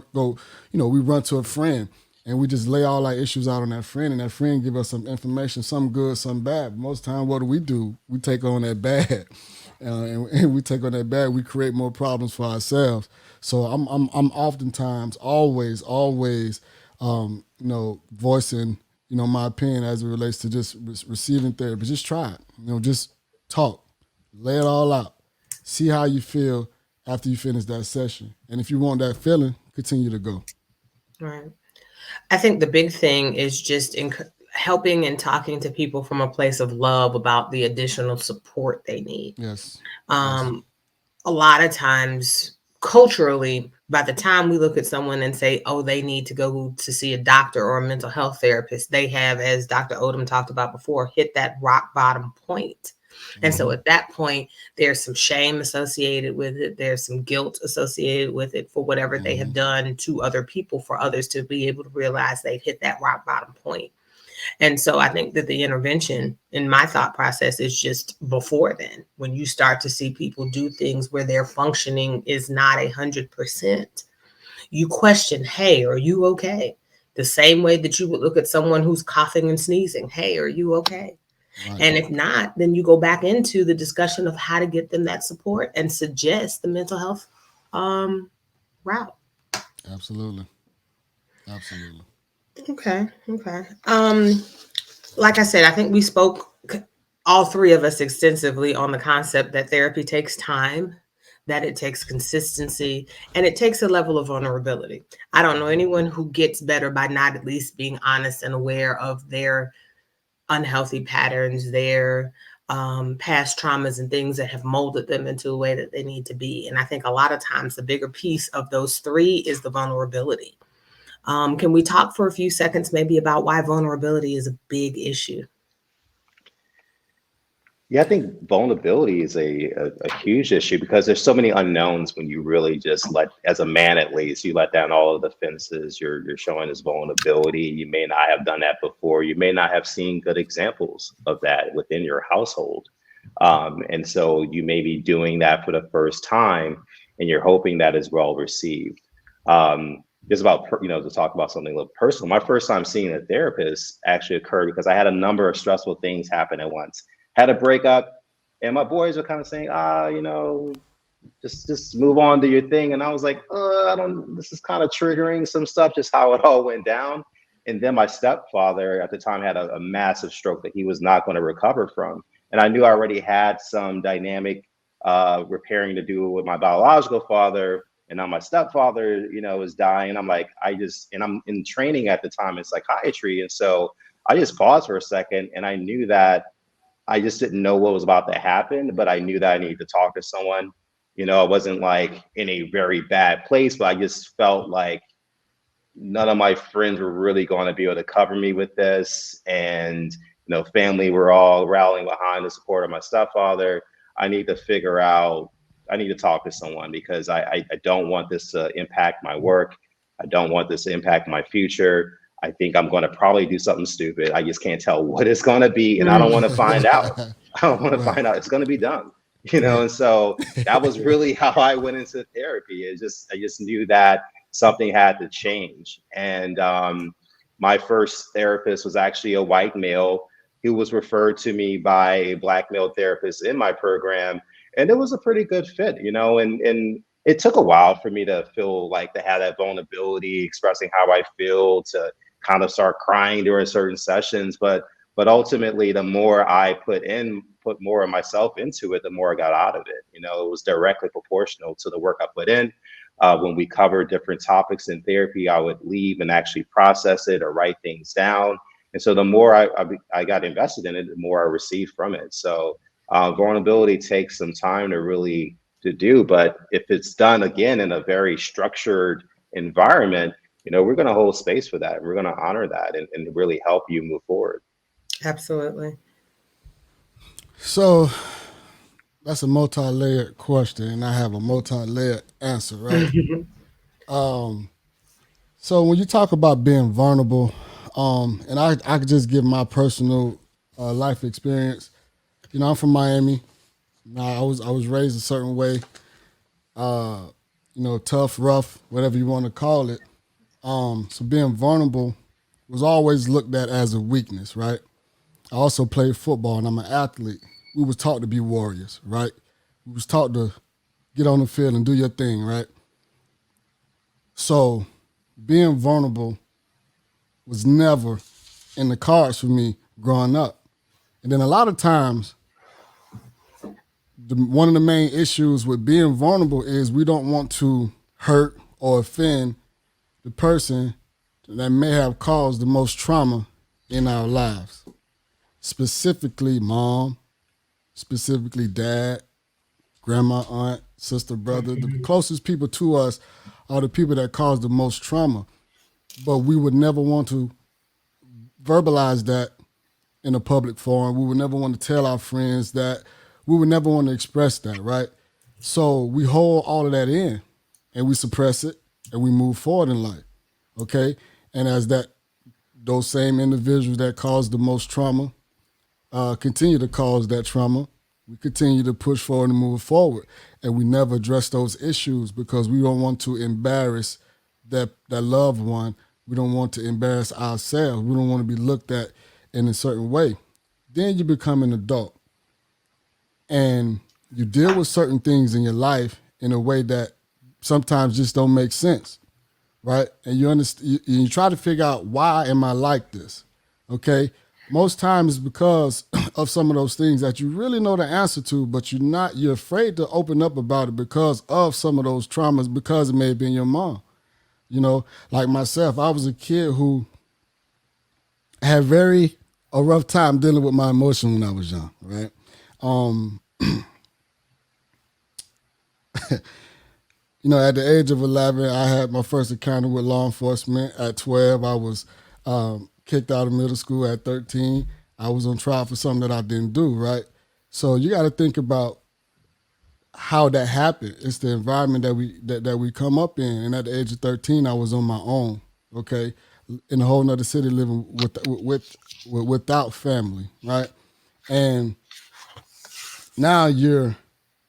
run to a friend and we just lay all our issues out on that friend, and that friend give us some information, some good, some bad. But most time, what do? We take on that bad, and we take on that bad. We create more problems for ourselves. So I'm oftentimes always voicing my opinion as it relates to just receiving therapy. Just try it. Just talk, lay it all out, see how you feel after you finish that session, and if you want that feeling, continue to go. Right. I think the big thing is just helping and talking to people from a place of love about the additional support they need. Yes. A lot of times, culturally, by the time we look at someone and say, oh, they need to go to see a doctor or a mental health therapist, they have, as Dr. Oden talked about before, hit that rock bottom point. And so at that point, there's some shame associated with it. There's some guilt associated with it for whatever they have done to other people, for others to be able to realize they've hit that rock bottom point. And so I think that the intervention in my thought process is just before then, when you start to see people do things where their functioning is not 100%, you question, hey, are you okay? The same way that you would look at someone who's coughing and sneezing. Hey, are you okay? Right. And if not, then you go back into the discussion of how to get them that support and suggest the mental health route. Absolutely. Okay. Like I said, I think we spoke, all three of us, extensively on the concept that therapy takes time, that it takes consistency, and it takes a level of vulnerability. I don't know anyone who gets better by not at least being honest and aware of their unhealthy patterns, their past traumas and things that have molded them into a way that they need to be. And I think a lot of times the bigger piece of those three is the vulnerability. Can we talk for a few seconds maybe about why vulnerability is a big issue? Yeah, I think vulnerability is a huge issue because there's so many unknowns when you really just as a man at least, you let down all of the fences. You're showing this vulnerability. You may not have done that before. You may not have seen good examples of that within your household. And so you may be doing that for the first time and you're hoping that is well received. Just about, to talk about something a little personal. My first time seeing a therapist actually occurred because I had a number of stressful things happen at once. Had a breakup, and my boys were kind of saying, just move on to your thing. And I was like, this is kind of triggering some stuff, just how it all went down. And then my stepfather at the time had a massive stroke that he was not going to recover from. And I knew I already had some dynamic repairing to do with my biological father. And now my stepfather, is dying. I'm like, and I'm in training at the time in psychiatry. And so I just paused for a second and I knew that I just didn't know what was about to happen, but I knew that I needed to talk to someone. I wasn't like in a very bad place, but I just felt like none of my friends were really going to be able to cover me with this. And, family were all rallying behind the support of my stepfather. I need to figure out, I need to talk to someone because I don't want this to impact my work. I don't want this to impact my future. I think I'm going to probably do something stupid. I just can't tell what it's going to be. And I don't want to find out. I don't want to Right. find out. It's going to be done, you know? Right. And so that was really how I went into therapy. I just knew that something had to change. And my first therapist was actually a white male who was referred to me by a black male therapist in my program. And it was a pretty good fit, and it took a while for me to feel like to have that vulnerability, expressing how I feel, to kind of start crying during certain sessions. But ultimately, the more I put more of myself into it, the more I got out of it. It was directly proportional to the work I put in. When we covered different topics in therapy, I would leave and actually process it or write things down. And so the more I got invested in it, the more I received from it. So vulnerability takes some time to do, but if it's done again in a very structured environment, we're going to hold space for that. We're going to honor that and really help you move forward. Absolutely. So that's a multi-layered question, and I have a multi-layered answer, right? Um, so when you talk about being vulnerable, and I could just give my personal life experience. I'm from Miami. I was raised a certain way, uh, tough, rough, whatever you want to call it. So being vulnerable was always looked at as a weakness, right? I also played football and I'm an athlete. We was taught to be warriors, right? We was taught to get on the field and do your thing, right? So being vulnerable was never in the cards for me growing up. And then a lot of times, one of the main issues with being vulnerable is we don't want to hurt or offend the person that may have caused the most trauma in our lives. Specifically mom, specifically dad, grandma, aunt, sister, brother. The closest people to us are the people that cause the most trauma. But we would never want to verbalize that in a public forum. We would never want to tell our friends that. We would never want to express that, right? So we hold all of that in and we suppress it and we move forward in life, okay? And as those same individuals that cause the most trauma continue to cause that trauma, we continue to push forward and move forward. And we never address those issues because we don't want to embarrass that loved one. We don't want to embarrass ourselves. We don't want to be looked at in a certain way. Then you become an adult and you deal with certain things in your life in a way that sometimes just don't make sense, right? And you try to figure out, why am I like this? Okay, most times it's because of some of those things that you really know the answer to, but you're afraid to open up about it because of some of those traumas, because it may have been your mom. Like myself, I was a kid who had a rough time dealing with my emotions when I was young, right? At the age of 11, I had my first encounter with law enforcement. At 12, I was kicked out of middle school. At 13, I was on trial for something that I didn't do, right? So you got to think about how that happened. It's the environment that we come up in. And at the age of 13, I was on my own, okay, in a whole nother city, living without family, right? And now you're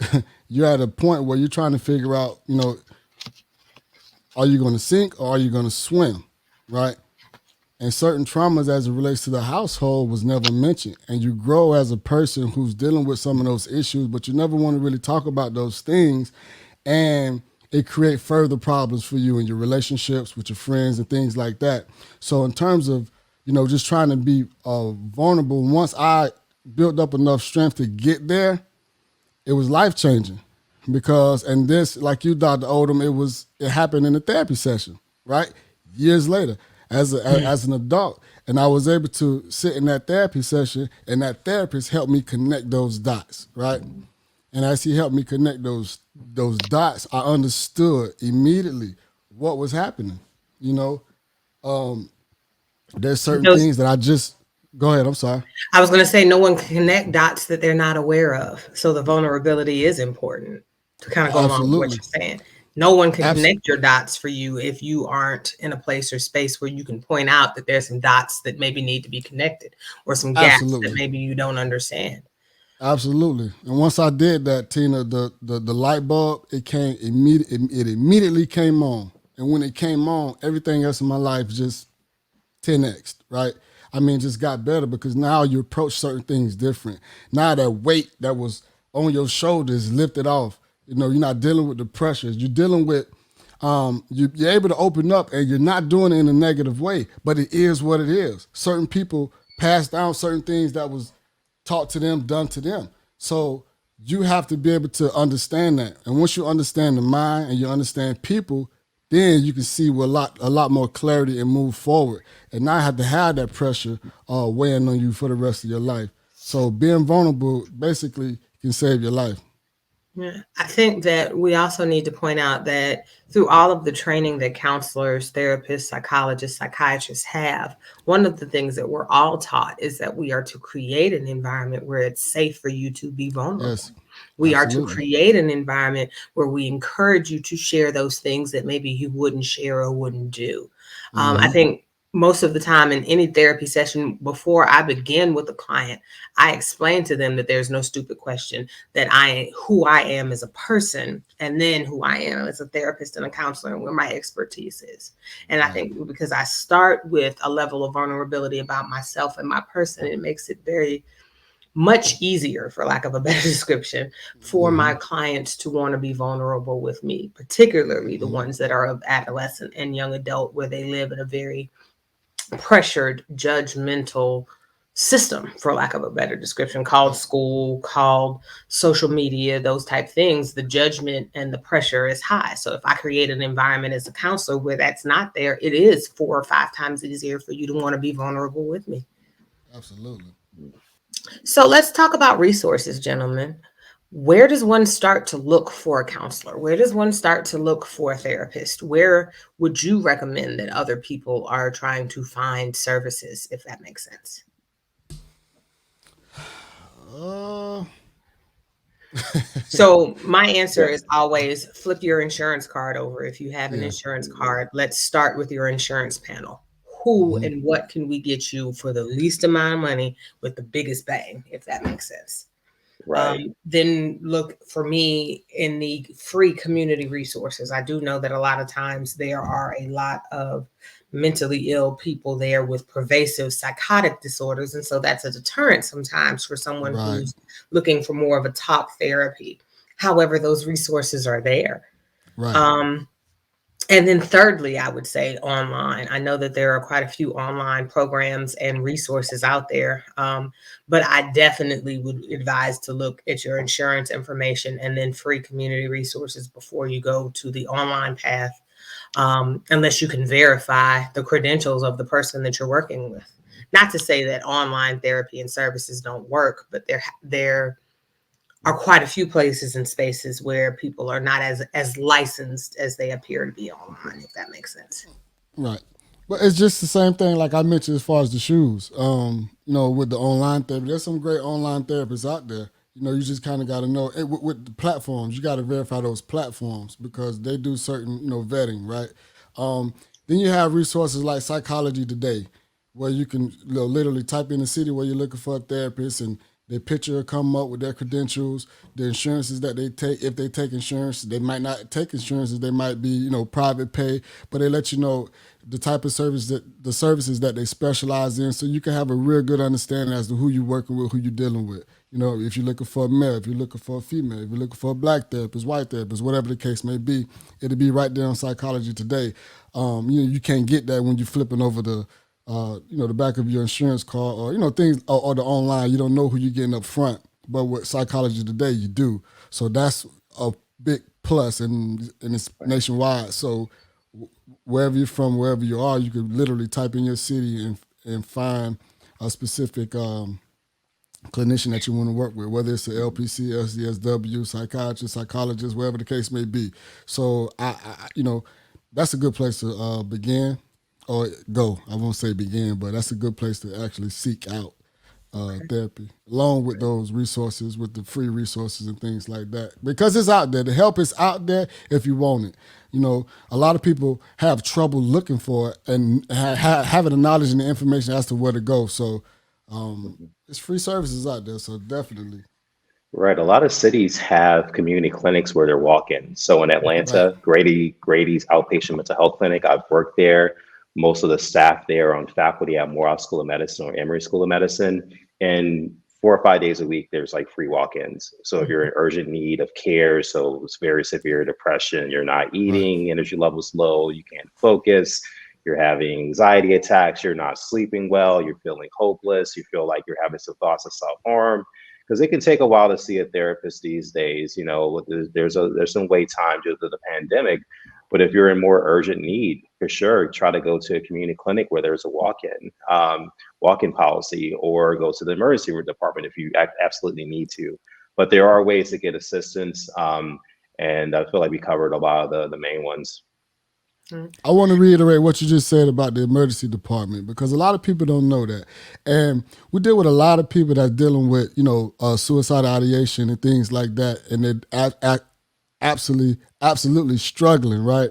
at a point where you're trying to figure out, are you going to sink or are you going to swim, right? And certain traumas as it relates to the household was never mentioned. And you grow as a person who's dealing with some of those issues, but you never want to really talk about those things. And it creates further problems for you in your relationships with your friends and things like that. So in terms of, just trying to be vulnerable, once I built up enough strength to get there, it was life-changing. And this, like you, Dr. Odom, it happened in a therapy session, right? Years later, as an adult. And I was able to sit in that therapy session, and that therapist helped me connect those dots, right? And as he helped me connect those dots, I understood immediately what was happening. There's certain Those things that I just Go ahead. I'm sorry. I was going to say no one can connect dots that they're not aware of. So the vulnerability is important to kind of go along with what Absolutely. you're saying. No one can Abs- connect your dots for you if you aren't in a place or space where you can point out that there's some dots that maybe need to be connected or some gaps that Absolutely. maybe you don't understand. Absolutely. And once I did that, Tina, the light bulb, it immediately came on. And when it came on, everything else in my life just 10x, right? I mean, just got better because now you approach certain things different. Now that weight that was on your shoulders lifted off. You know, you're not dealing with the pressures. You're dealing with you're able to open up, and you're not doing it in a negative way, but it is what it is. Certain people pass down certain things that was taught to them, done to them. So you have to be able to understand that. And once you understand the mind and you understand people, then you can see with a lot more clarity and move forward, and not have to have that pressure weighing on you for the rest of your life. So being vulnerable basically can save your life. Yeah. I think that we also need to point out that through all of the training that counselors, therapists, psychologists, psychiatrists have, one of the things that we're all taught is that we are to create an environment where it's safe for you to be vulnerable. Yes, We are to absolutely. create an environment where we encourage you to share those things that maybe you wouldn't share or wouldn't do. I Mm-hmm. think most of the time in any therapy session, before I begin with a client, I explain to them that there's no stupid question, that who I am as a person, and then who I am as a therapist and a counselor, and where my expertise is. And I Right. think because I start with a level of vulnerability about myself and my person, it makes it very much easier, for lack of a better description, for Mm-hmm. my clients to want to be vulnerable with me, particularly the Mm-hmm. ones that are of adolescent and young adult, where they live in a very pressured, judgmental system, for lack of a better description, called Right. school, called social media, those type things. The judgment and the pressure is high. So if I create an environment as a counselor where that's not there, it is 4 or 5 times easier for you to want to be vulnerable with me. Absolutely. So let's talk about resources, gentlemen. Where does one start to look for a counselor? Where does one start to look for a therapist? Where would you recommend that other people are trying to find services, if that makes sense? Uh, So my answer Yeah. is always flip your insurance card over. If you have an yeah. insurance card, let's start with your insurance panel. Who Mm-hmm. and what can we get you for the least amount of money with the biggest bang, if that makes sense? Right. Then look for me in the free community resources. I do know that a lot of times there are a lot of mentally ill people there with pervasive psychotic disorders. And so that's a deterrent sometimes for someone Right. who's looking for more of a talk therapy. However, those resources are there. Right. Um, and then thirdly, I would say online. I know that there are quite a few online programs and resources out there, but I definitely would advise to look at your insurance information and then free community resources before you go to the online path, unless you can verify the credentials of the person that you're working with. Not to say that online therapy and services don't work, but there are quite a few places and spaces where people are not as licensed as they appear to be online, if that makes sense. Right. But it's just the same thing like I mentioned as far as the shoes. With the online therapy, there's some great online therapists out there. You just kind of got to know with the platforms. You got to verify those platforms because they do certain, vetting, right? Then you have resources like Psychology Today, where you can literally type in the city where you're looking for a therapist, and their picture will come up with their credentials, the insurances that they take. If they take insurance, they might not take insurances. They might be, private pay, but they let you know the type of the services that they specialize in, so you can have a real good understanding as to who you're working with, who you're dealing with. If you're looking for a male, if you're looking for a female, if you're looking for a black therapist, white therapist, whatever the case may be, it'll be right there on Psychology Today. You can't get that when you're flipping over the back of your insurance card, or things, or the online. You don't know who you're getting up front, but with Psychology Today, you do. So that's a big plus, and it's nationwide. So wherever you're from, wherever you are, you could literally type in your city and find a specific clinician that you want to work with, whether it's the LPC, LCSW, psychiatrist, psychologist, wherever the case may be. So that's a good place to begin. or go. I won't say begin, but that's a good place to actually seek out therapy, along with those resources, with the free resources and things like that. Because it's out there. The help is out there if you want it. You know, a lot of people have trouble looking for it and having the knowledge and the information as to where to go. So it's free services out there. So definitely. Right. A lot of cities have community clinics where they're walk-in. So in Right. Atlanta, Grady's outpatient mental health clinic, I've worked there. Most of the staff there are on faculty at Morehouse School of Medicine or Emory School of Medicine. And 4 or 5 days a week, there's like free walk-ins. So if you're in urgent need of care, so it's very severe depression, you're not Right. eating, energy levels low, you can't focus, you're having anxiety attacks, you're not sleeping well, you're feeling hopeless, you feel like you're having some thoughts of self-harm, because it can take a while to see a therapist these days. You know, there's some wait time due to the pandemic, but if you're in more urgent need, for sure, try to go to a community clinic where there's a walk-in policy, or go to the emergency room department if you absolutely need to. But there are ways to get assistance, and I feel like we covered a lot of the main ones. I want to reiterate what you just said about the emergency department, because a lot of people don't know that. And we deal with a lot of people that's dealing with, suicidal ideation and things like that. And they're absolutely struggling, right?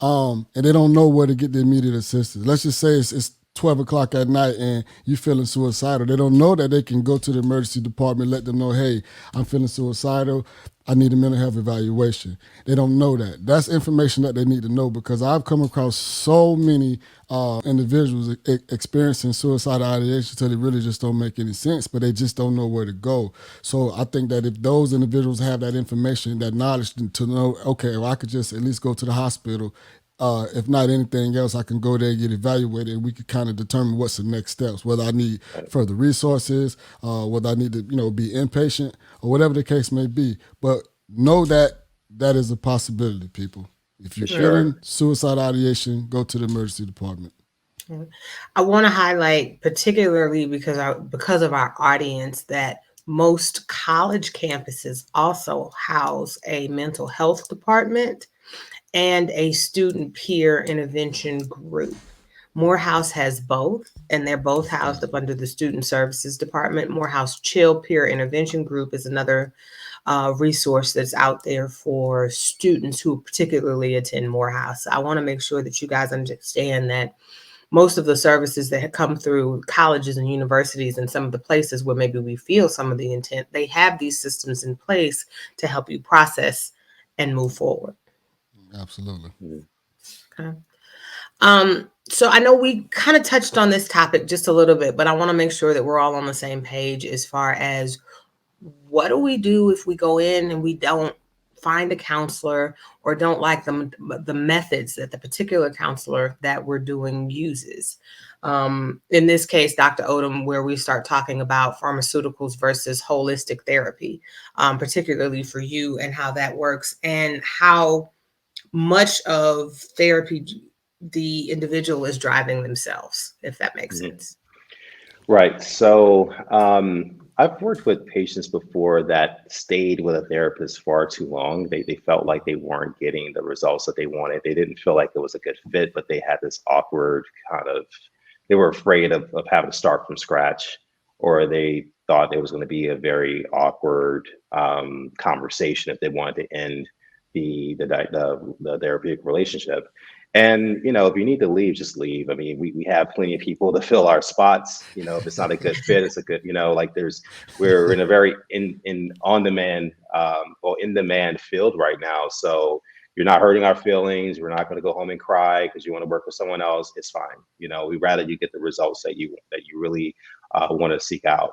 And they don't know where to get the immediate assistance. Let's just say it's 12 o'clock at night and you feeling suicidal. They don't know that they can go to the emergency department, let them know, hey, I'm feeling suicidal. I need a mental health evaluation. They don't know that. That's information that they need to know, because I've come across so many individuals experiencing suicidal ideation until they really just don't make any sense, but they just don't know where to go. So I think that if those individuals have that information, that knowledge to know, okay, well, I could just at least go to the hospital. If not anything else, I can go there and get evaluated, and we could kind of determine what's the next steps, whether I need further resources, whether I need to, be inpatient, or whatever the case may be. But know that that is a possibility, people. If you're feeling suicide ideation, go to the emergency department. I want to highlight, particularly because of our audience, that most college campuses also house a mental health department and a student peer intervention group. Morehouse has both, and they're both housed up under the Student Services Department. Morehouse C.H.I.L.L Peer Intervention Group is another resource that's out there for students who particularly attend Morehouse. I want to make sure that you guys understand that most of the services that have come through colleges and universities and some of the places where maybe we feel some of the intent, they have these systems in place to help you process and move forward. Absolutely. Okay. So I know we kind of touched on this topic just a little bit, but I want to make sure that we're all on the same page as far as what do we do if we go in and we don't find a counselor or don't like the methods that the particular counselor that we're doing uses. In this case, Dr. Oden, where we start talking about pharmaceuticals versus holistic therapy, particularly for you, and how that works and how much of therapy the individual is driving themselves, if that makes sense. Right. So I've worked with patients before that stayed with a therapist far too long. They felt like they weren't getting the results that they wanted. They didn't feel like it was a good fit, but they had this awkward they were afraid of having to start from scratch, or they thought it was going to be a very awkward conversation if they wanted to end the therapeutic relationship. And if you need to leave, just leave. I mean, we have plenty of people to fill our spots. If it's not a good fit, it's a good, we're in a very in demand field right now. So you're not hurting our feelings. We're not going to go home and cry because you want to work with someone else. It's fine. We'd rather you get the results that you really want to seek out.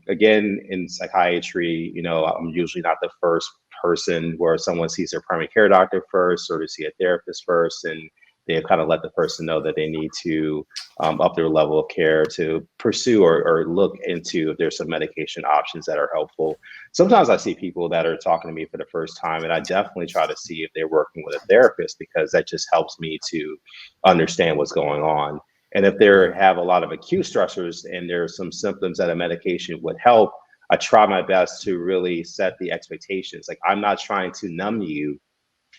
Again, in psychiatry, I'm usually not the first person where someone sees their primary care doctor first, or to see a therapist first, and they kind of let the person know that they need to up their level of care to pursue or look into if there's some medication options that are helpful. Sometimes I see people that are talking to me for the first time, and I definitely try to see if they're working with a therapist, because that just helps me to understand what's going on. And if they have a lot of acute stressors and there's some symptoms that a medication would help, I try my best to really set the expectations. Like, I'm not trying to numb you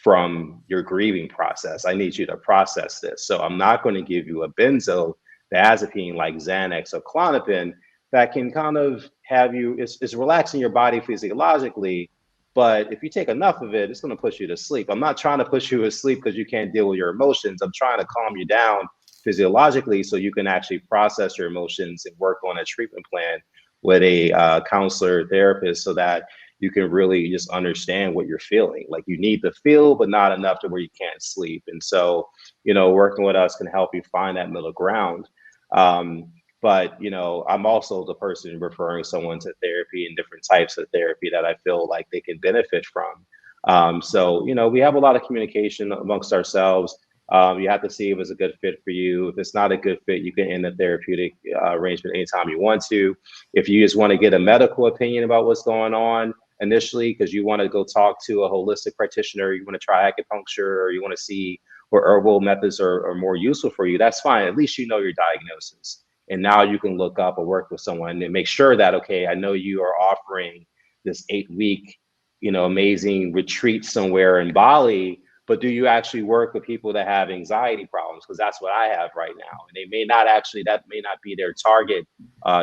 from your grieving process. I need you to process this. So I'm not going to give you a benzodiazepine like Xanax or Klonopin that can kind of have you, it's relaxing your body physiologically. But if you take enough of it, it's going to push you to sleep. I'm not trying to push you to sleep because you can't deal with your emotions. I'm trying to calm you down physiologically so you can actually process your emotions and work on a treatment plan with a counselor, therapist, so that you can really just understand what you're feeling. Like you need to feel, but not enough to where you can't sleep. And so, working with us can help you find that middle ground. But, I'm also the person referring someone to therapy and different types of therapy that I feel like they can benefit from. So, we have a lot of communication amongst ourselves. You have to see if it's a good fit for you. If it's not a good fit, you can end the therapeutic arrangement anytime you want to. If you just want to get a medical opinion about what's going on initially, because you want to go talk to a holistic practitioner, you want to try acupuncture, or you want to see what herbal methods are more useful for you, that's fine. At least you know your diagnosis. And now you can look up or work with someone and make sure that, okay, I know you are offering this 8-week, amazing retreat somewhere in Bali, but do you actually work with people that have anxiety problems? Because that's what I have right now. And they may not actually, that may not be their target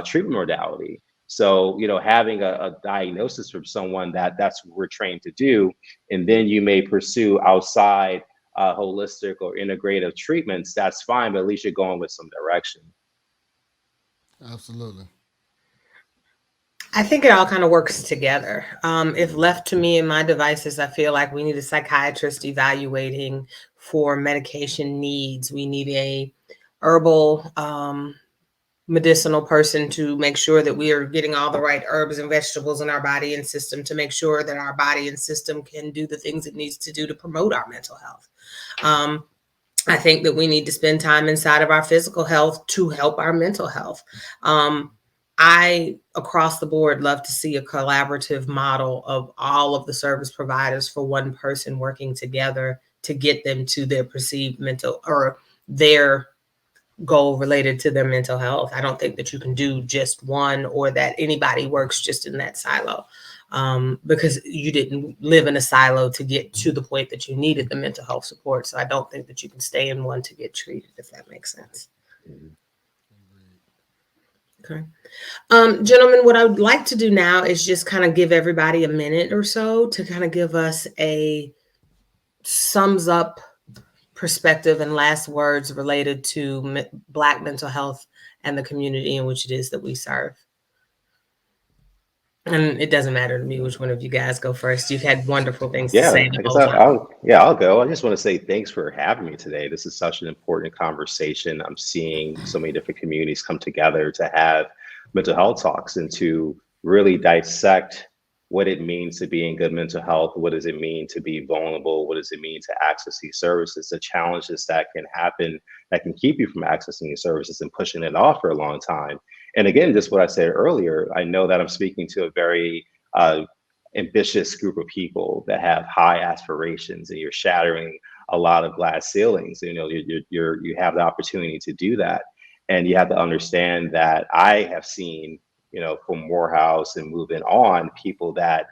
treatment modality. So, having a diagnosis from someone that's what we're trained to do, and then you may pursue outside holistic or integrative treatments, that's fine, but at least you're going with some direction. Absolutely. I think it all kind of works together. If left to me and my devices, I feel like we need a psychiatrist evaluating for medication needs. We need a herbal medicinal person to make sure that we are getting all the right herbs and vegetables in our body and system to make sure that our body and system can do the things it needs to do to promote our mental health. I think that we need to spend time inside of our physical health to help our mental health. I, across the board, love to see a collaborative model of all of the service providers for one person working together to get them to their perceived mental or their goal related to their mental health. I don't think that you can do just one or that anybody works just in that silo, because you didn't live in a silo to get to the point that you needed the mental health support. So I don't think that you can stay in one to get treated, if that makes sense. Okay. Gentlemen, what I would like to do now is just kind of give everybody a minute or so to kind of give us a sums up perspective and last words related to Black mental health and the community in which it is that we serve. And it doesn't matter to me which one of you guys go first. You've had wonderful things to say the whole time. I'll go. I just want to say thanks for having me today. This is such an important conversation. I'm seeing so many different communities come together to have mental health talks and to really dissect what it means to be in good mental health. What does it mean to be vulnerable? What does it mean to access these services? The challenges that can happen that can keep you from accessing these services and pushing it off for a long time. And again, just what I said earlier, I know that I'm speaking to a very ambitious group of people that have high aspirations, and you're shattering a lot of glass ceilings. You have the opportunity to do that. And you have to understand that I have seen, from Morehouse and moving on, people that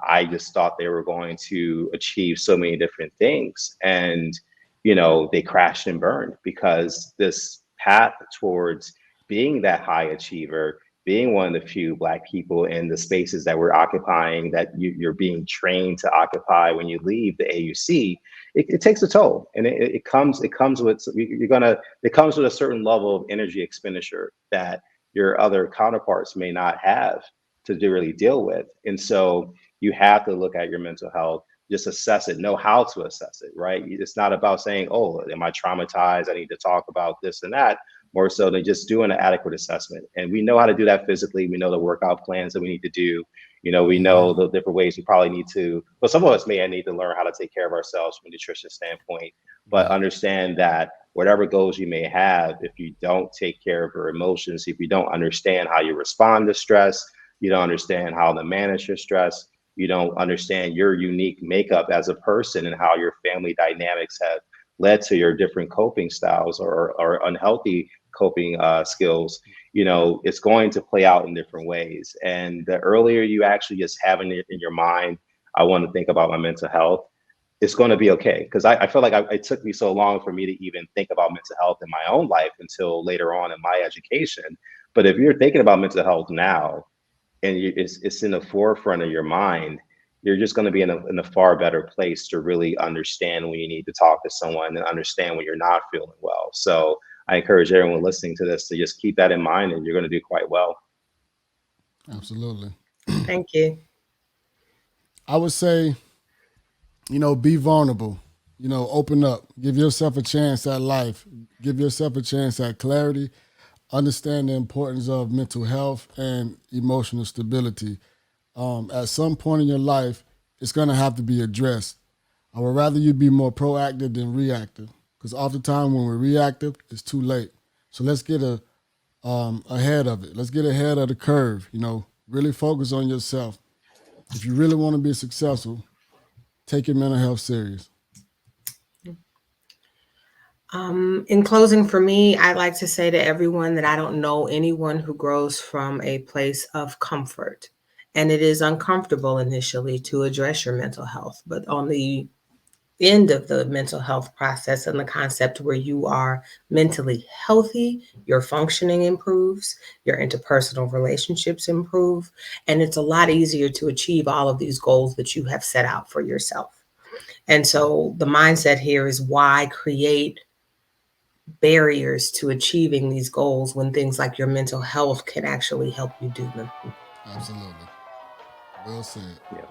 I just thought they were going to achieve so many different things. And, they crashed and burned because this path towards being that high achiever, being one of the few Black people in the spaces that we're occupying, that you're being trained to occupy when you leave the AUC, it takes a toll, and it comes with it comes with a certain level of energy expenditure that your other counterparts may not have to really deal with. And so you have to look at your mental health, just assess it, know how to assess it, right? It's not about saying, oh, am I traumatized? I need to talk about this and that. More so than just doing an adequate assessment. And we know how to do that physically. We know the workout plans that we need to do. We know the different ways we probably need to, well, some of us may need to learn how to take care of ourselves from a nutrition standpoint, but understand that whatever goals you may have, if you don't take care of your emotions, if you don't understand how you respond to stress, you don't understand how to manage your stress, you don't understand your unique makeup as a person and how your family dynamics have led to your different coping styles or unhealthy coping skills, it's going to play out in different ways. And the earlier you actually just have it in your mind, I want to think about my mental health, it's going to be okay. Because I feel like it took me so long for me to even think about mental health in my own life until later on in my education. But if you're thinking about mental health now and it's in the forefront of your mind, you're just going to be in a far better place to really understand when you need to talk to someone and understand when you're not feeling well. So I encourage everyone listening to this to just keep that in mind, and you're going to do quite well. Absolutely. Thank you. I would say, be vulnerable. Open up. Give yourself a chance at life. Give yourself a chance at clarity. Understand the importance of mental health and emotional stability. At some point in your life, it's going to have to be addressed. I would rather you be more proactive than reactive, because oftentimes when we're reactive, it's too late. So let's get ahead of it. Let's get ahead of the curve. Really focus on yourself. If you really want to be successful, take your mental health serious. In closing, for me, I'd like to say to everyone that I don't know anyone who grows from a place of comfort. And it is uncomfortable initially to address your mental health. But on the end of the mental health process and the concept where you are mentally healthy, your functioning improves, your interpersonal relationships improve, and it's a lot easier to achieve all of these goals that you have set out for yourself. And so the mindset here is, why create barriers to achieving these goals when things like your mental health can actually help you do them? Absolutely. Well said. Yeah.